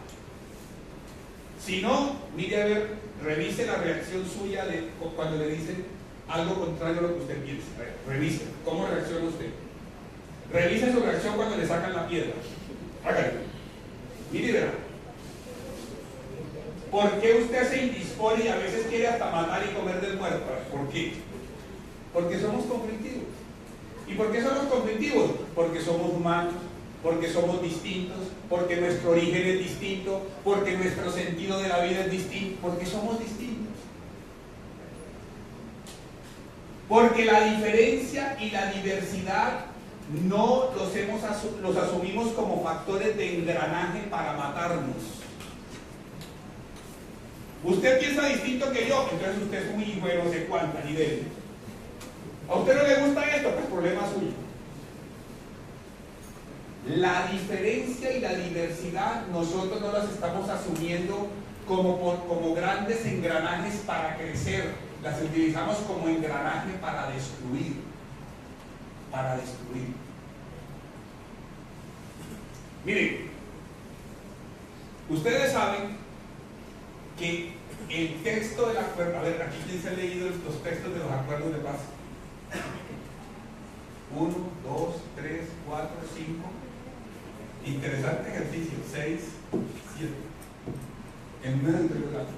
Si no, mire a ver, revise la reacción suya cuando le dicen algo contrario a lo que usted piensa. Revise, ¿cómo reacciona usted? Revise su reacción cuando le sacan la piedra. Hágalo. Mire y verá. ¿Por qué usted se indispone y a veces quiere hasta matar y comer del muerto? ¿Por qué? Porque somos conflictivos. ¿Y por qué somos conflictivos? Porque somos humanos, porque somos distintos, porque nuestro origen es distinto, porque nuestro sentido de la vida es distinto, porque somos distintos. Porque la diferencia y la diversidad no los asumimos como factores de engranaje para matarnos. Usted piensa distinto que yo, entonces usted es un hijo de no sé cuánta nivel. ¿A usted no le gusta esto? Pues problema suyo. La diferencia y la diversidad nosotros no las estamos asumiendo como grandes engranajes para crecer, las utilizamos como engranaje para destruir. Para destruir. Miren, ustedes saben que el texto del acuerdo, a ver, aquí quién se ha leído los textos de los acuerdos de paz. 1, 2, 3, 4, 5. Interesante ejercicio. 6, 7. En medio de los datos.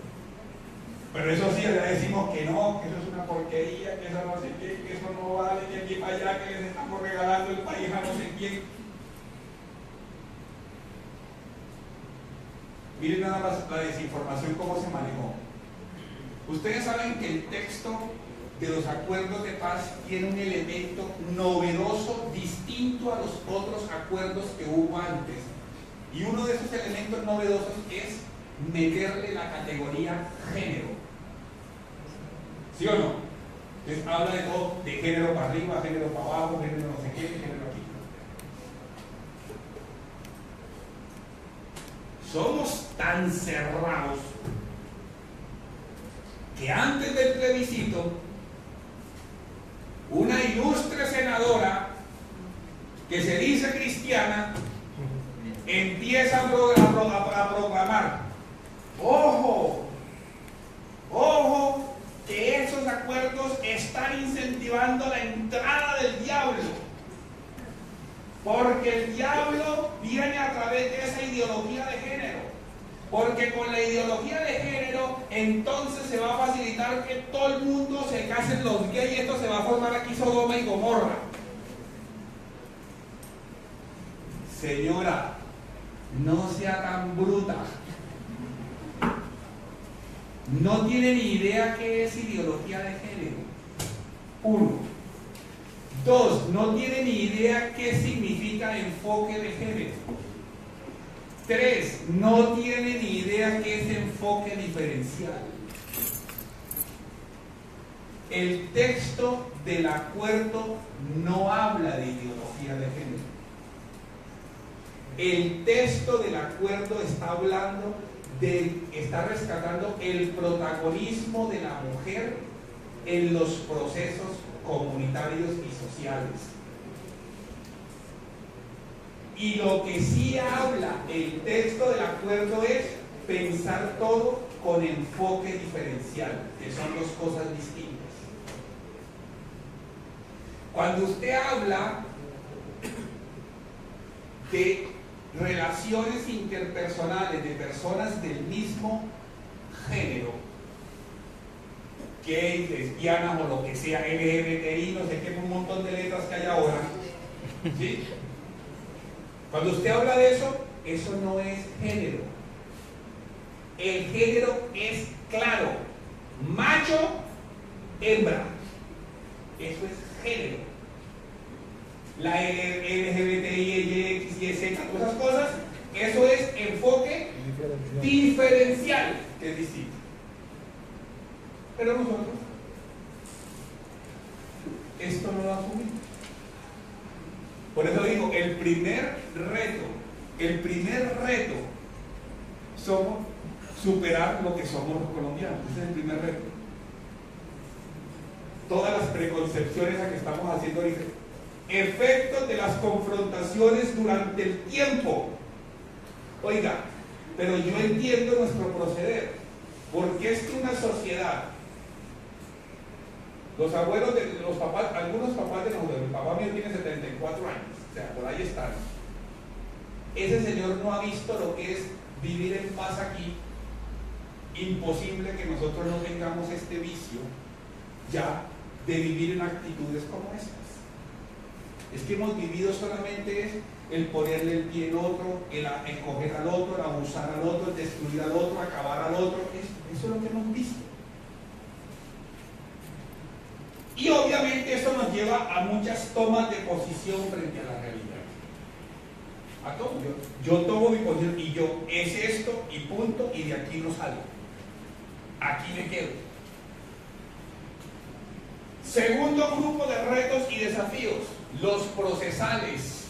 Pero eso sí, ya decimos que no, que eso es una porquería, que eso no sé qué, que eso no vale, que aquí para allá, que les estamos regalando el país a no sé quién. Miren nada más la desinformación, cómo se manejó. Ustedes saben que el texto de los acuerdos de paz tiene un elemento novedoso, distinto a los otros acuerdos que hubo antes. Y uno de esos elementos novedosos es meterle la categoría género. ¿Sí o no? Entonces habla de todo, de género para arriba, género para abajo, género no sé qué, género aquí. Somos tan cerrados que antes del plebiscito, una ilustre senadora que se dice cristiana empieza a proclamar: ojo, ojo, que esos acuerdos están incentivando la entrada del diablo, porque el diablo viene a través de esa ideología de género, porque con la ideología de género entonces se va a facilitar que todo el mundo se casen los gays y esto se va a formar aquí Sodoma y Gomorra. Señora, no sea tan bruta. No tiene ni idea qué es ideología de género. 1. 2. No tiene ni idea qué significa enfoque de género. 3. No tiene ni idea qué es enfoque diferencial. El texto del acuerdo no habla de ideología de género. El texto del acuerdo está rescatando el protagonismo de la mujer en los procesos comunitarios y sociales. Y lo que sí habla el texto del acuerdo es pensar todo con enfoque diferencial, que son dos cosas distintas. Cuando usted habla de relaciones interpersonales de personas del mismo género, gays, lesbianas o lo que sea, LGBTI, no sé qué, un montón de letras que hay ahora, ¿sí? Cuando usted habla de eso, eso no es género. El género es claro: macho, hembra. Eso es género. La LGBTI, X, Y, Z, todas esas cosas, eso es enfoque diferencial, que es distinto. Pero nosotros esto no lo asumimos. Por eso digo, el primer reto superar lo que somos los colombianos. Ese es el primer reto. Todas las preconcepciones a que estamos haciendo ahorita. Efectos de las confrontaciones durante el tiempo. Oiga, pero yo entiendo nuestro proceder. Porque es que una sociedad, los abuelos de los papás, algunos papás de nosotros, el papá mío tiene 74 años, o sea, por ahí están. Ese señor no ha visto lo que es vivir en paz aquí. Imposible que nosotros no tengamos este vicio ya de vivir en actitudes como estas. Es que hemos vivido solamente el ponerle el pie al otro, el encoger al otro, el abusar al otro, el destruir al otro, acabar al otro. Eso es lo que hemos visto. Y obviamente eso nos lleva a muchas tomas de posición frente a la realidad. A todo. Yo tomo mi posición y yo, es esto y punto, y de aquí no salgo. Aquí me quedo. Segundo grupo de retos y desafíos, los procesales.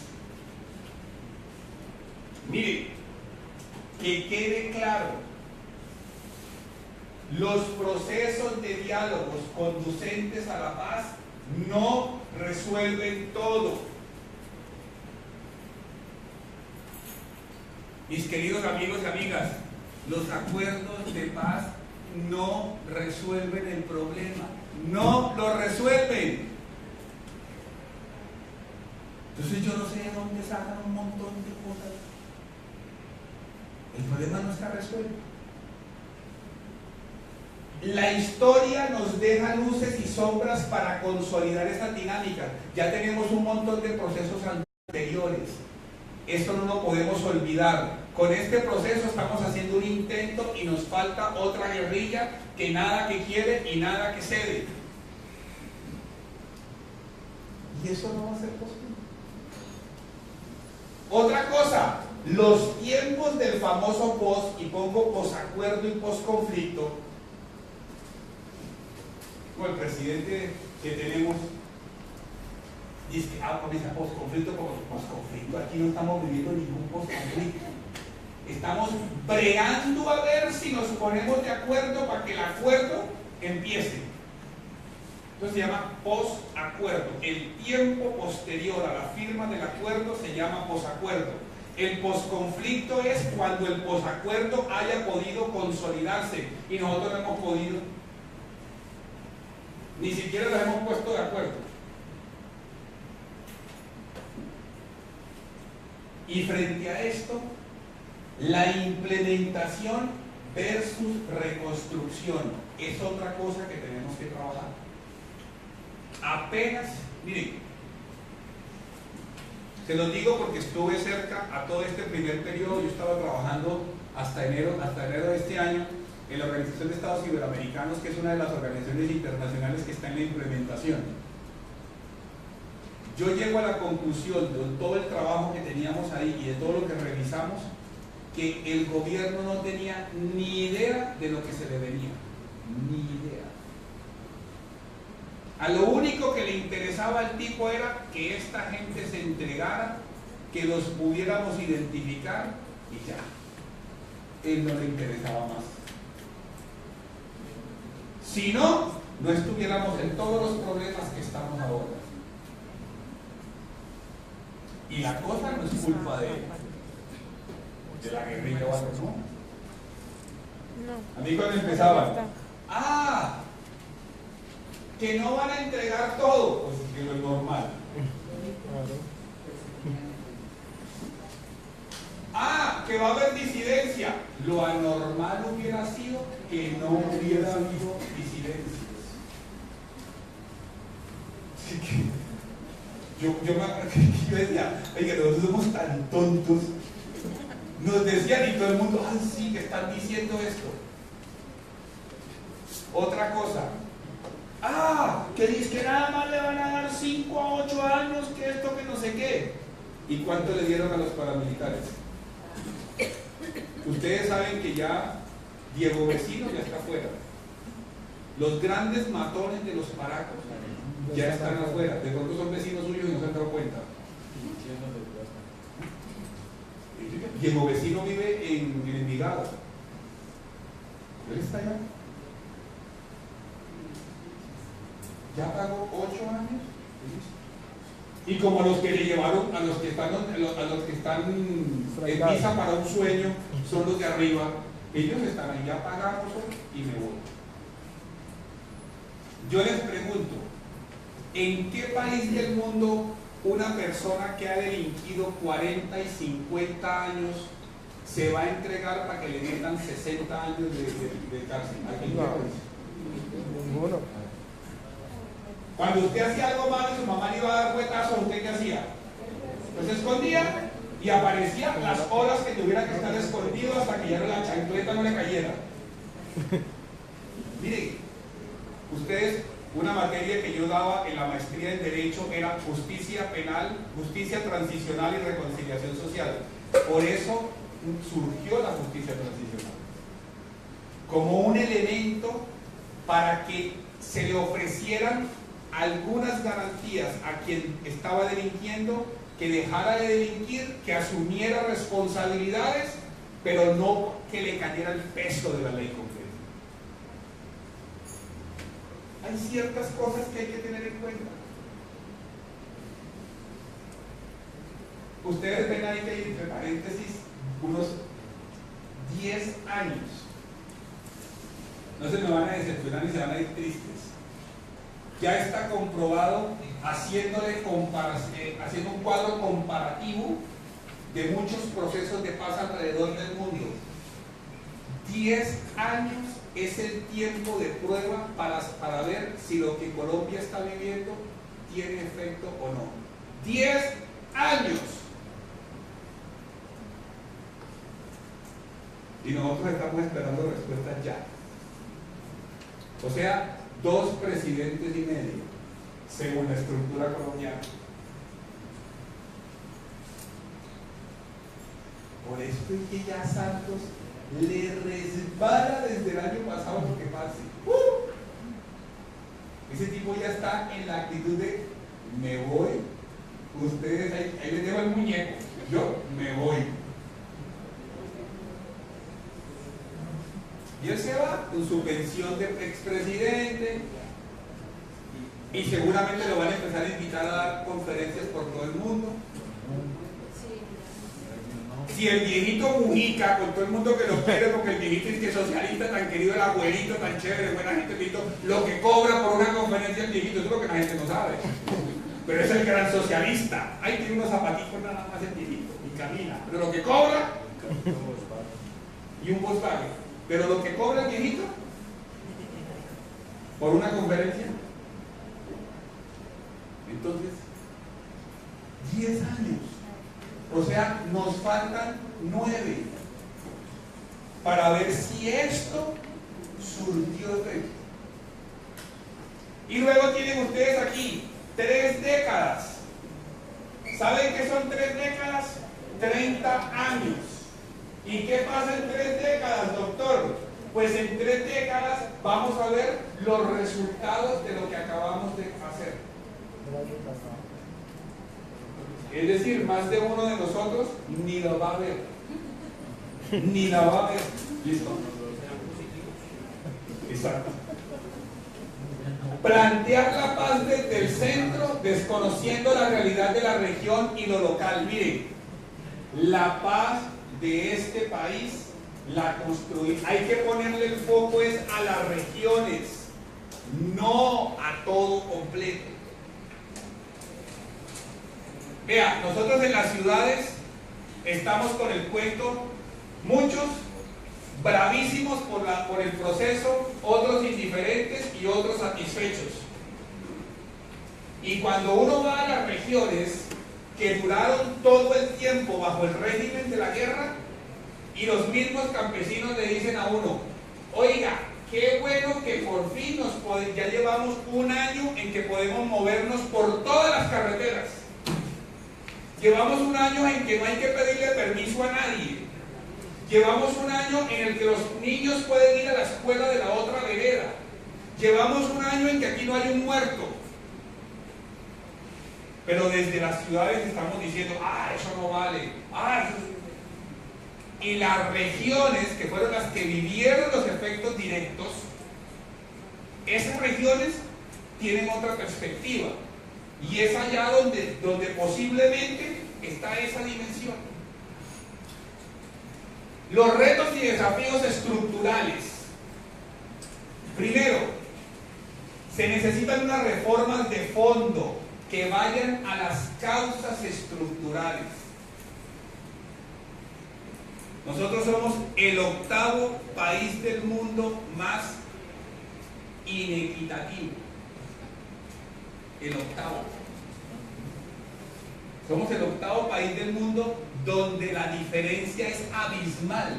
Mire, que quede claro, los procesos de diálogos conducentes a la paz no resuelven todo. Mis queridos amigos y amigas, los acuerdos de paz no resuelven el problema, no lo resuelven. Entonces yo no sé de dónde sacan un montón de cosas. El problema no está resuelto. La historia nos deja luces y sombras para consolidar esta dinámica. Ya tenemos un montón de procesos anteriores. Esto no lo podemos olvidar. Con este proceso estamos haciendo un intento y nos falta otra guerrilla que nada que quiere y nada que cede. Y eso no va a ser posible. Otra cosa, los tiempos del famoso post, y pongo posacuerdo y posconflicto, como el presidente que tenemos dice que comienza posconflicto, porque posconflicto, aquí no estamos viviendo ningún posconflicto. Estamos bregando a ver si nos ponemos de acuerdo para que el acuerdo empiece. Entonces se llama posacuerdo. El tiempo posterior a la firma del acuerdo se llama posacuerdo. El posconflicto es cuando el posacuerdo haya podido consolidarse y nosotros no hemos podido. Ni siquiera nos hemos puesto de acuerdo. Y frente a esto, la implementación versus reconstrucción es otra cosa que tenemos que trabajar. Apenas, miren, se los digo porque estuve cerca a todo este primer periodo. Yo estaba trabajando hasta enero de este año en la Organización de Estados Iberoamericanos, que es una de las organizaciones internacionales que está en la implementación. Yo llego a la conclusión de todo el trabajo que teníamos ahí y de todo lo que revisamos, que el gobierno no tenía ni idea de lo que se le venía. Ni idea. A lo único que le interesaba al tipo era que esta gente se entregara, que los pudiéramos identificar y ya. Él no le interesaba más. Si no, no estuviéramos en todos los problemas que estamos ahora. Y la cosa no es culpa de la guerrilla o algo, ¿no? A mí cuando empezaban, que no van a entregar todo, pues que lo es normal. Que va a haber disidencia. Lo anormal hubiera sido que no hubiera habido disidencias. Así que yo decía, oiga, nosotros somos tan tontos. Nos decían y todo el mundo, sí, que están diciendo esto. Otra cosa, que dice que nada más le van a dar 5 a 8 años, que esto, que no sé qué. ¿Y cuánto le dieron a los paramilitares? Ustedes saben que ya Diego Vecino ya está afuera. Los grandes matones de los paracos ya están afuera. De pronto son vecinos suyos y no se han dado cuenta. Diego Vecino vive en Envigado. Él está allá. Ya pagó 8 años. Y como los que le llevaron, a los que están en visa para un sueño, son los de arriba, ellos están ahí, ya pagamos y me voy. Yo les pregunto, ¿en qué país del mundo una persona que ha delinquido 40 y 50 años se va a entregar para que le metan 60 años de cárcel? ¿A quién país? Ninguno. Cuando usted hacía algo malo y su mamá le iba a dar fuetazos, ¿usted qué hacía? Pues se escondía y aparecía las horas que tuviera que estar escondido hasta que ya la chancleta no le cayera. Miren, ustedes, una materia que yo daba en la maestría en Derecho era justicia penal, justicia transicional y reconciliación social. Por eso surgió la justicia transicional, como un elemento para que se le ofrecieran algunas garantías a quien estaba delinquiendo, que dejara de delinquir, que asumiera responsabilidades, pero no que le cayera el peso de la ley completa. Hay ciertas cosas que hay que tener en cuenta. Ustedes ven ahí que hay entre paréntesis unos 10 años. No se me van a decepcionar ni se van a ir tristes. Ya está comprobado haciendo un cuadro comparativo de muchos procesos de paz alrededor del mundo. 10 años es el tiempo de prueba para ver si lo que Colombia está viviendo tiene efecto o no. 10 años. Y nosotros estamos esperando respuestas ya. O sea, 2 presidentes y medio, según la estructura colombiana. Por eso es que ya Santos le resbala desde el año pasado lo que pase. Ese tipo ya está en la actitud de me voy, ustedes ahí les dejo el muñeco, yo me voy. Y él se va con su pensión de expresidente y seguramente lo van a empezar a invitar a dar conferencias por todo el mundo. Si el viejito Mujica, con todo el mundo que lo quiere, porque el viejito es que socialista, tan querido, el abuelito, tan chévere, buena gente, el viejito, lo que cobra por una conferencia el viejito, eso es lo que la gente no sabe. Pero es el gran socialista. Ahí tiene unos zapatitos nada más el viejito y camina. Pero lo que cobra, y un Volkswagen. Pero lo que cobra el viejito por una conferencia, entonces 10 años, o sea, nos faltan 9 para ver si esto surtió efecto. Y luego tienen ustedes aquí 3 décadas. ¿Saben qué son 3 décadas? 30 años. ¿Y qué pasa en 3 décadas, doctor? Pues en 3 décadas vamos a ver los resultados de lo que acabamos de hacer. Es decir, más de uno de nosotros ni lo va a ver. Ni la va a ver. ¿Listo? Exacto. Plantear la paz desde el centro, desconociendo la realidad de la región y lo local. Miren, la paz de este país la construir. Hay que ponerle el foco es a las regiones, no a todo completo. Vea, nosotros en las ciudades estamos con el cuento, muchos bravísimos por el proceso, otros indiferentes y otros satisfechos. Y cuando uno va a las regiones que duraron todo el tiempo bajo el régimen de la guerra, y los mismos campesinos le dicen a uno, oiga, qué bueno que por fin ya llevamos un año en que podemos movernos por todas las carreteras. Llevamos un año en que no hay que pedirle permiso a nadie. Llevamos un año en el que los niños pueden ir a la escuela de la otra vereda. Llevamos un año en que aquí no hay un muerto. Pero desde las ciudades estamos diciendo, eso no vale, eso y las regiones, que fueron las que vivieron los efectos directos, esas regiones tienen otra perspectiva. Y es allá donde posiblemente está esa dimensión. Los retos y desafíos estructurales. Primero, se necesitan unas reformas de fondo que vayan a las causas estructurales. Nosotros somos el 8º país del mundo más inequitativo. El 8º. Somos el 8º país del mundo donde la diferencia es abismal.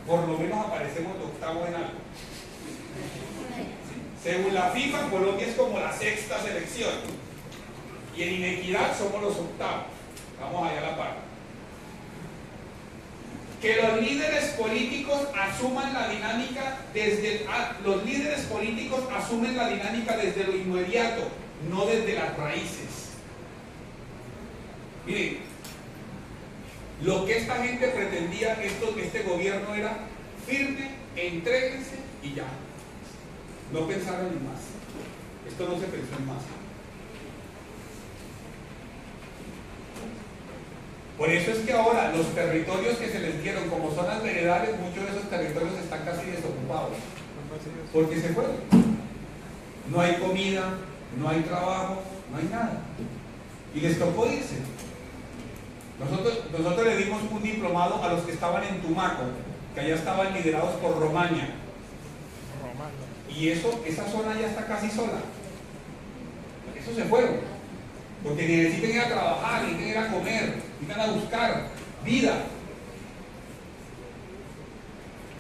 Por lo menos aparecemos el 8º en algo. Según la FIFA, Colombia es como la 6ª selección. Y en inequidad somos los 8º. Vamos allá a la par. Que los líderes políticos asuman la dinámica los líderes políticos asumen la dinámica desde lo inmediato, no desde las raíces. Miren, lo que esta gente pretendía, este gobierno era firme, entréguense y ya. No pensaron en más. Esto no se pensó en más. Por eso es que ahora los territorios que se les dieron como zonas veredales, muchos de esos territorios están casi desocupados. Porque se fueron. No hay comida, no hay trabajo, no hay nada. Y les tocó irse. Nosotros le dimos un diplomado a los que estaban en Tumaco, que allá estaban liderados por Romaña. Y esa zona ya está casi sola. Esos se fueron. Porque necesitan ir a trabajar, necesitan ir a comer, necesitan a buscar vida.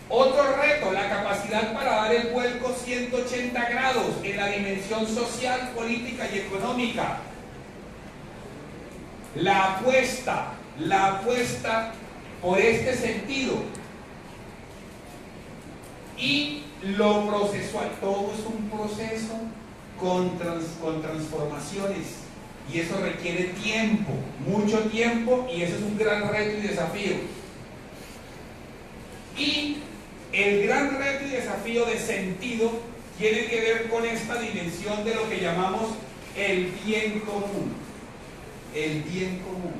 Otro reto, la capacidad para dar el vuelco 180 grados en la dimensión social, política y económica. La apuesta por este sentido. Y lo procesual, todo es un proceso con transformaciones. Y eso requiere tiempo, mucho tiempo, y eso es un gran reto y desafío. Y el gran reto y desafío de sentido tiene que ver con esta dimensión de lo que llamamos el bien común. El bien común.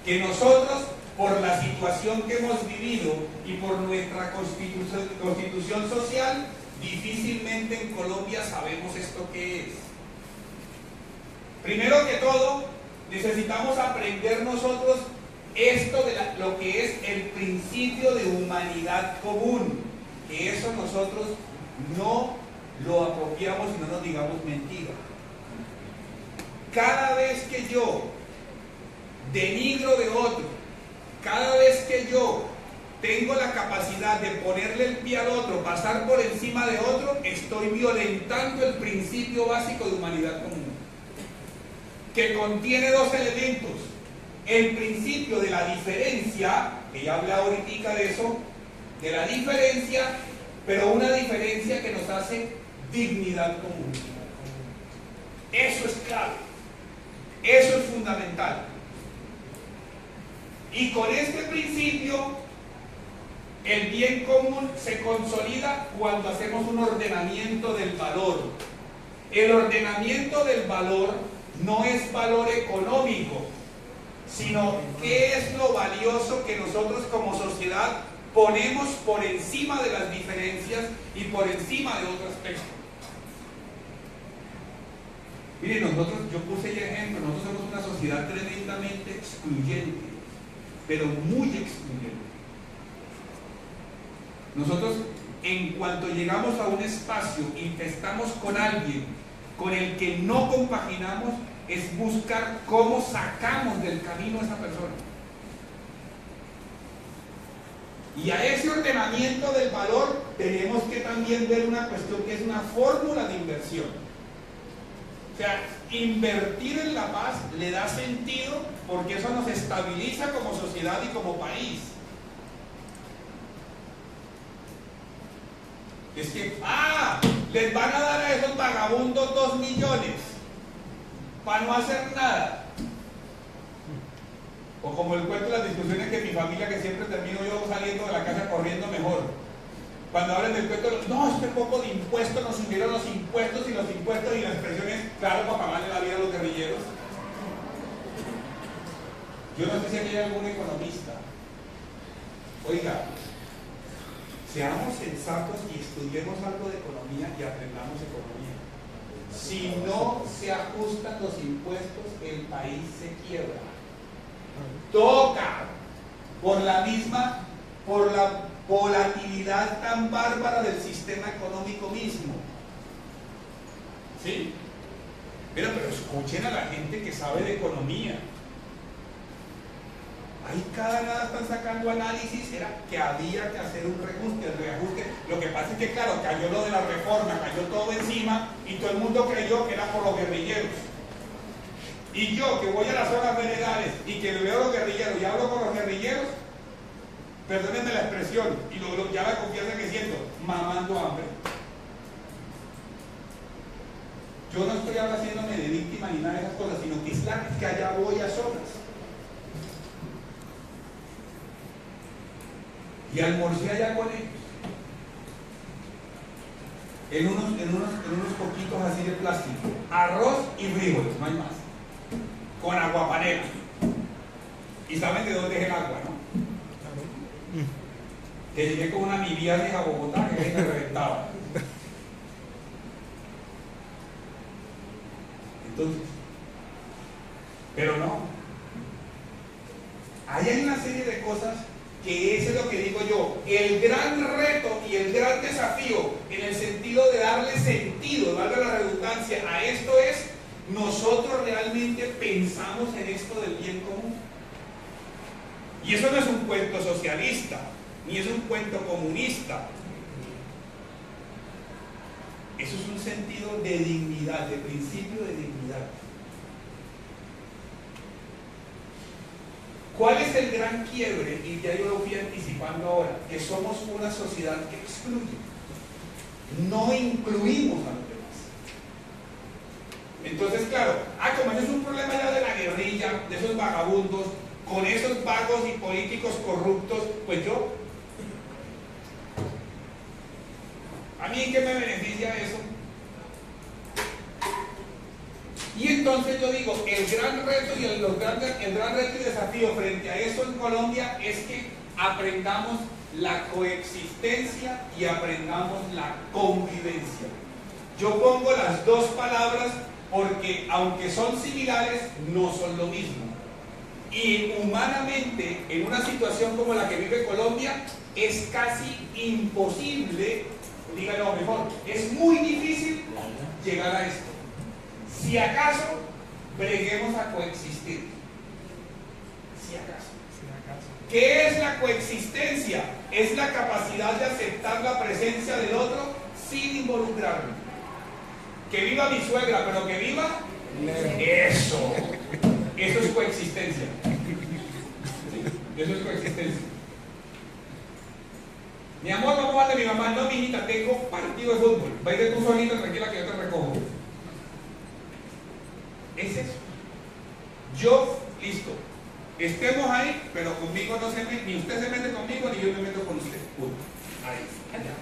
Que nosotros, por la situación que hemos vivido y por nuestra constitución social, difícilmente en Colombia sabemos esto qué es. Primero que todo, necesitamos aprender nosotros esto de lo que es el principio de humanidad común, que eso nosotros no lo apropiamos y no nos digamos mentira. Cada vez que yo denigro de otro, cada vez que yo tengo la capacidad de ponerle el pie al otro, pasar por encima de otro, estoy violentando el principio básico de humanidad común, que contiene dos elementos: el principio de la diferencia, que ya hablé ahorita de eso, de la diferencia, pero una diferencia que nos hace dignidad común. Eso es clave, eso es fundamental. Y con este principio, el bien común se consolida cuando hacemos un ordenamiento del valor. El ordenamiento del valor no es valor económico, sino qué es lo valioso que nosotros como sociedad ponemos por encima de las diferencias y por encima de otro aspecto. Miren, yo puse el ejemplo, nosotros somos una sociedad tremendamente excluyente, pero muy excluyente. Nosotros, en cuanto llegamos a un espacio y estamos con alguien con el que no compaginamos, es buscar cómo sacamos del camino a esa persona. Y a ese ordenamiento del valor tenemos que también ver una cuestión que es una fórmula de inversión. O sea, invertir en la paz le da sentido porque eso nos estabiliza como sociedad y como país. Es que, les van a dar a esos vagabundos 2 millones para no hacer nada. O como el cuento de las discusiones que mi familia, que siempre termino yo saliendo de la casa corriendo mejor. Cuando hablan del cuento, no, este poco de impuestos, nos subieron los impuestos y la expresión es, claro, para pagarle la vida a los guerrilleros. Yo no sé si aquí hay algún economista. Oiga, seamos sensatos y estudiemos algo de economía y aprendamos economía. Si no se ajustan los impuestos, el país se quiebra. Toca por la volatilidad tan bárbara del sistema económico mismo. ¿Sí? Pero escuchen a la gente que sabe de economía. Ahí cada nada están sacando análisis, era que había que hacer un reajuste. Lo que pasa es que, claro, cayó lo de la reforma, cayó todo encima y todo el mundo creyó que era por los guerrilleros. Y yo, que voy a las zonas veredales y que veo a los guerrilleros y hablo con los guerrilleros, perdónenme la expresión y ya la confianza que siento, mamando hambre. Yo no estoy ahora haciéndome de víctima ni nada de esas cosas, sino que allá voy a zonas. Y almorcé allá con ellos. En unos poquitos así de plástico. Arroz y frijoles, no hay más. Con aguapanela. Y saben de dónde es el agua, ¿no? Que llegué con una mibiasis a Bogotá que me reventaba. Entonces, pero no. Ahí hay una serie de cosas que eso es lo que digo yo, el gran reto y el gran desafío en el sentido de darle sentido, darle la redundancia a esto es, nosotros realmente pensamos en esto del bien común. Y eso no es un cuento socialista, ni es un cuento comunista. Eso es un sentido de dignidad, de principio de dignidad. ¿Cuál es el gran quiebre? Y ya yo lo fui anticipando ahora, que somos una sociedad que excluye. No incluimos a los demás. Entonces, claro, como ese es un problema ya de la guerrilla, de esos vagabundos, con esos vagos y políticos corruptos, pues yo, ¿a mí en qué me beneficia eso? Y entonces yo digo, el gran reto y desafío frente a eso en Colombia es que aprendamos la coexistencia y aprendamos la convivencia. Yo pongo las dos palabras porque aunque son similares, no son lo mismo. Y humanamente, en una situación como la que vive Colombia, es casi imposible, díganlo mejor, es muy difícil llegar a esto. Si acaso, breguemos a coexistir. Si acaso. ¿Qué es la coexistencia? Es la capacidad de aceptar la presencia del otro sin involucrarlo. Que viva mi suegra, pero que viva eso. Eso es coexistencia. Eso es coexistencia. Mi amor, vamos a darle a mi mamá. No, mi hijita, tengo partido de fútbol. Váyate tú solita, tranquila que yo te recojo. Es eso. Yo, listo. Estemos ahí, pero conmigo no se mete, ni usted se mete conmigo, ni yo me meto con usted. Punto. Ahí, allá.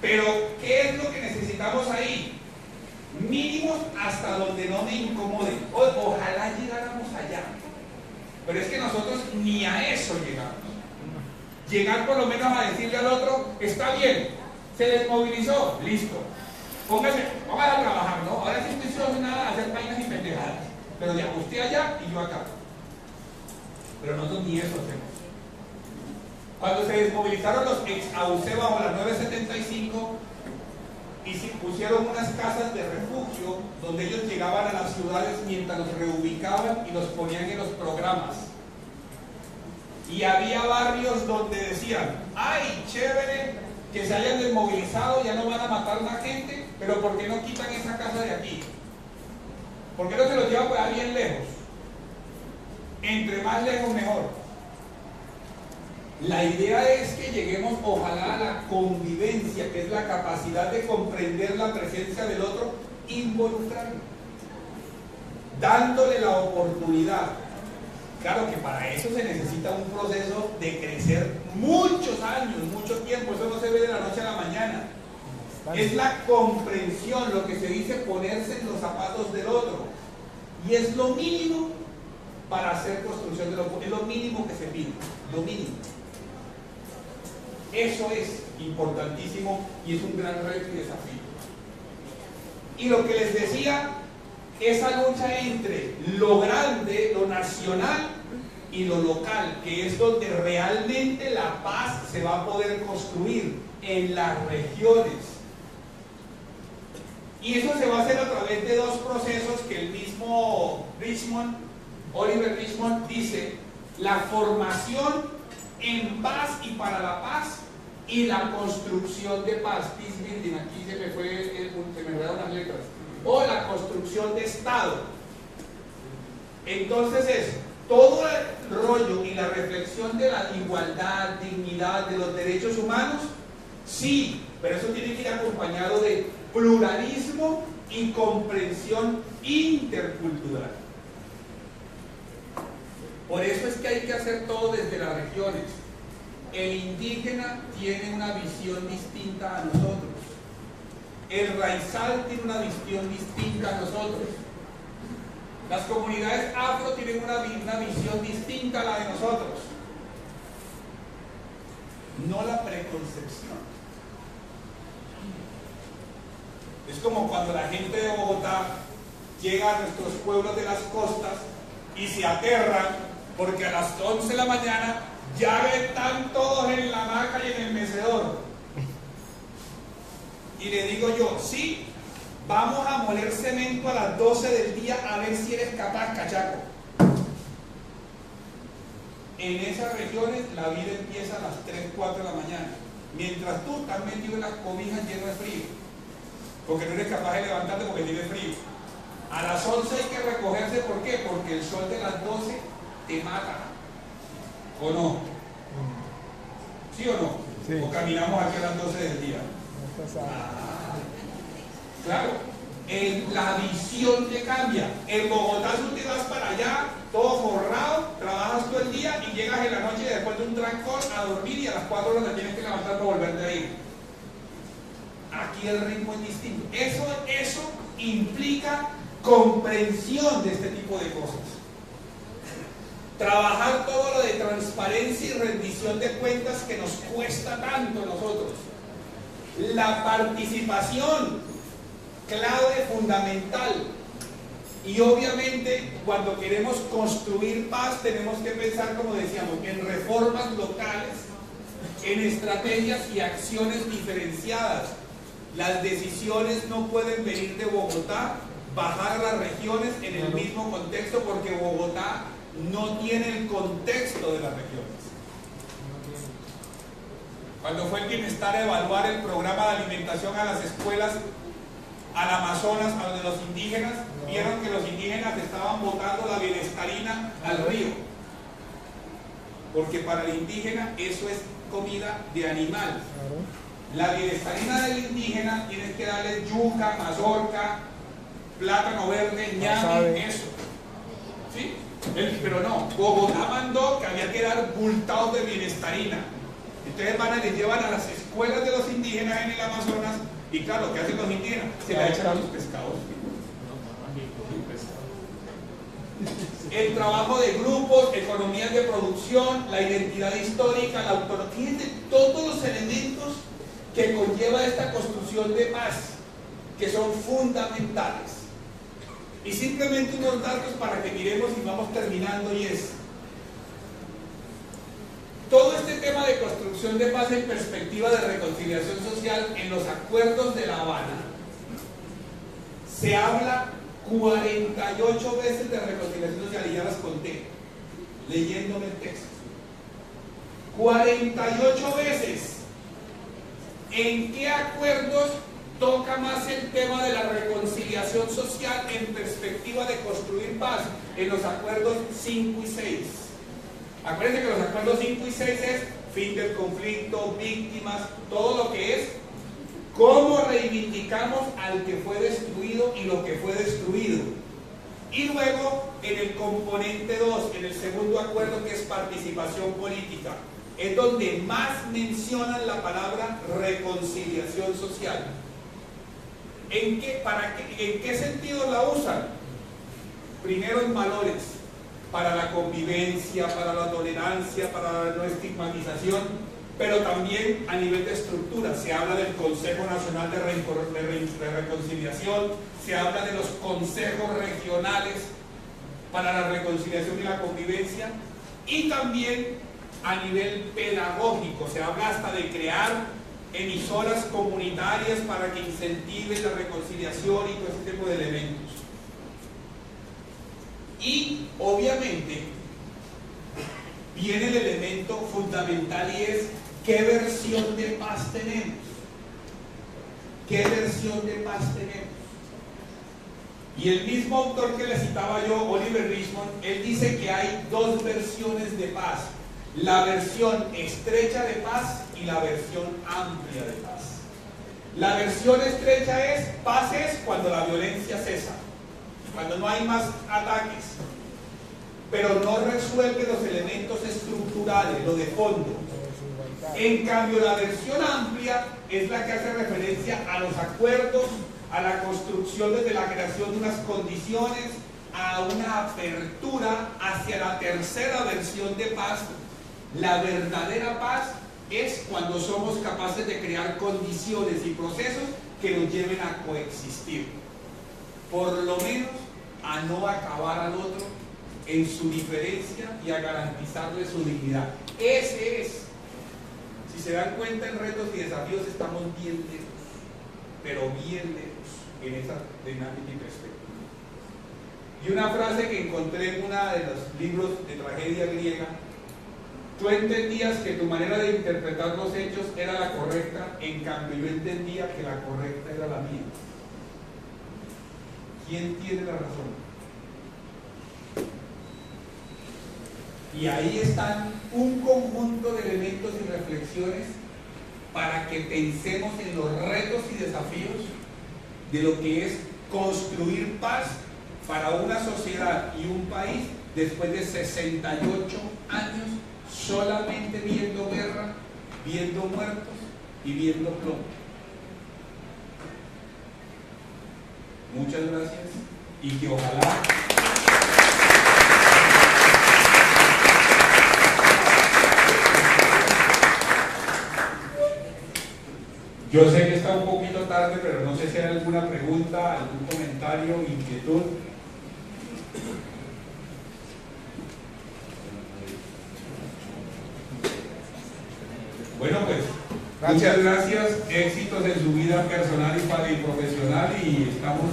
Pero, ¿qué es lo que necesitamos ahí? Mínimos hasta donde no me incomoden. Ojalá llegáramos allá. Pero es que nosotros ni a eso llegamos. Llegar por lo menos a decirle al otro, está bien, se desmovilizó, listo. Póngase a trabajar, ¿no? Ahora sí estoy solo nada a hacer vainas y pendejadas. Pero ya, usted allá y yo acá. Pero nosotros ni eso hacemos. Cuando se desmovilizaron los ex-AUC bajo la 975 y se pusieron unas casas de refugio donde ellos llegaban a las ciudades mientras los reubicaban y los ponían en los programas. Y había barrios donde decían, ay, chévere, que se hayan desmovilizado, ya no van a matar a la gente, pero ¿por qué no quitan esa casa de aquí? ¿Por qué no se los llevan por ahí bien lejos? Entre más lejos mejor. La idea es que lleguemos ojalá a la convivencia, que es la capacidad de comprender la presencia del otro, involucrarlo, dándole la oportunidad. Claro que para eso se necesita un proceso de crecer muchos años, mucho tiempo, eso no se ve de la noche a la mañana. Es la comprensión, lo que se dice ponerse en los zapatos del otro. Y es lo mínimo para hacer construcción de es lo mínimo que se pide, lo mínimo. Eso es importantísimo y es un gran reto y desafío. Y lo que les decía, esa lucha entre lo grande, lo nacional y lo local, que es donde realmente la paz se va a poder construir en las regiones. Y eso se va a hacer a través de dos procesos que el mismo Oliver Richmond dice: la formación en paz y para la paz y la construcción de paz, peace building, aquí se me enredaron las letras, o la construcción de Estado. Entonces es todo el rollo y la reflexión de la igualdad, dignidad, de los derechos humanos, sí, pero eso tiene que ir acompañado de pluralismo y comprensión intercultural. Por eso es que hay que hacer todo desde las regiones. El indígena tiene una visión distinta a nosotros. El raizal tiene una visión distinta a nosotros. Las comunidades afro tienen una visión distinta a la de nosotros. No la preconcepción. Es como cuando la gente de Bogotá llega a nuestros pueblos de las costas y se aterran porque a las 11 de la mañana ya están todos en la hamaca y en el mecedor. Y le digo yo, sí, vamos a moler cemento a las 12 del día a ver si eres capaz, cachaco. En esas regiones la vida empieza a las 3, 4 de la mañana, mientras tú estás metido en las cobijas lleno de frío, porque no eres capaz de levantarte porque tiene frío. A las 11 hay que recogerse, ¿por qué? Porque el sol de las 12 te mata. ¿O no? ¿Sí o no? Sí. O caminamos aquí a las 12 del día. Claro, la visión te cambia. En Bogotá tú te vas para allá, todo forrado, trabajas todo el día y llegas en la noche después de un trancón a dormir y a las 4 horas te tienes que levantar para volverte a ir. Aquí el ritmo es distinto. Eso implica comprensión de este tipo de cosas. Trabajar todo lo de transparencia y rendición de cuentas que nos cuesta tanto a nosotros. La participación, clave fundamental. Y obviamente cuando queremos construir paz tenemos que pensar, como decíamos, en reformas locales, en estrategias y acciones diferenciadas. Las decisiones no pueden venir de Bogotá, bajar a las regiones en el mismo contexto, porque Bogotá no tiene el contexto de las regiones. Cuando fue el bienestar a evaluar el programa de alimentación a las escuelas, al Amazonas, a donde los indígenas, vieron que los indígenas estaban botando la bienestarina al río. Porque para el indígena eso es comida de animal. La bienestarina del indígena tienes que darle yuca, mazorca, plátano verde, ñame, eso. ¿Sí? Pero no, Bogotá mandó que había que dar bultados de bienestarina. Entonces van y les llevan a las escuelas de los indígenas en el Amazonas y claro, ¿qué hacen los indígenas? Se la echan a los pescados. El trabajo de grupos, economías de producción, la identidad histórica, la autonomía, fíjense todos los elementos que conlleva esta construcción de paz, que son fundamentales. Y simplemente unos datos para que miremos y vamos terminando, y es todo este tema de construcción de paz en perspectiva de reconciliación social. En los acuerdos de La Habana se habla 48 veces de reconciliación social, y ya las conté leyéndome el texto. 48 veces. ¿En qué acuerdos toca más el tema de la reconciliación social en perspectiva de construir paz? En los acuerdos 5 y 6. Acuérdense que los acuerdos 5 y 6 es fin del conflicto, víctimas, todo lo que es cómo reivindicamos al que fue destruido y lo que fue destruido. Y luego luego en el componente 2, en el segundo acuerdo, que es participación política, es donde más mencionan la palabra reconciliación social. ¿En qué sentido la usan? Primero, en valores, para la convivencia, para la tolerancia, para la no estigmatización, pero también a nivel de estructura. Se habla del Consejo Nacional de Reconciliación, se habla de los consejos regionales para la reconciliación y la convivencia, y también a nivel pedagógico, se habla hasta de crear emisoras comunitarias para que incentiven la reconciliación y todo ese tipo de elementos. Y obviamente viene el elemento fundamental, y es ¿qué versión de paz tenemos? ¿Qué versión de paz tenemos? Y el mismo autor que le citaba yo, Oliver Richmond, él dice que hay dos versiones de paz: la versión estrecha de paz y la versión amplia de paz. La versión estrecha es: paz es cuando la violencia cesa, cuando no hay más ataques, pero no resuelve los elementos estructurales, lo de fondo. En cambio, la versión amplia es la que hace referencia a los acuerdos, a la construcción desde la creación de unas condiciones, a una apertura hacia la tercera versión de paz. La verdadera paz es cuando somos capaces de crear condiciones y procesos que nos lleven a coexistir, por lo menos a no acabar al otro en su diferencia y a garantizarle su dignidad. Ese es, si se dan cuenta, en retos y desafíos estamos bien lejos, pero bien lejos en esa dinámica y perspectiva. Y una frase que encontré en uno de los libros de tragedia griega: tú entendías que tu manera de interpretar los hechos era la correcta, en cambio yo entendía que la correcta era la mía. ¿Quién tiene la razón? Y ahí están un conjunto de elementos y reflexiones para que pensemos en los retos y desafíos de lo que es construir paz para una sociedad y un país después de 68 años solamente viendo guerra, viendo muertos y viendo plomo. Muchas gracias, y que ojalá yo sé que está un poquito tarde, pero no sé si hay alguna pregunta, algún comentario, inquietud. Bueno, pues, muchas gracias, éxitos en su vida personal y profesional, y estamos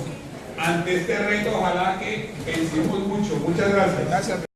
ante este reto, ojalá que pensemos mucho. Muchas gracias.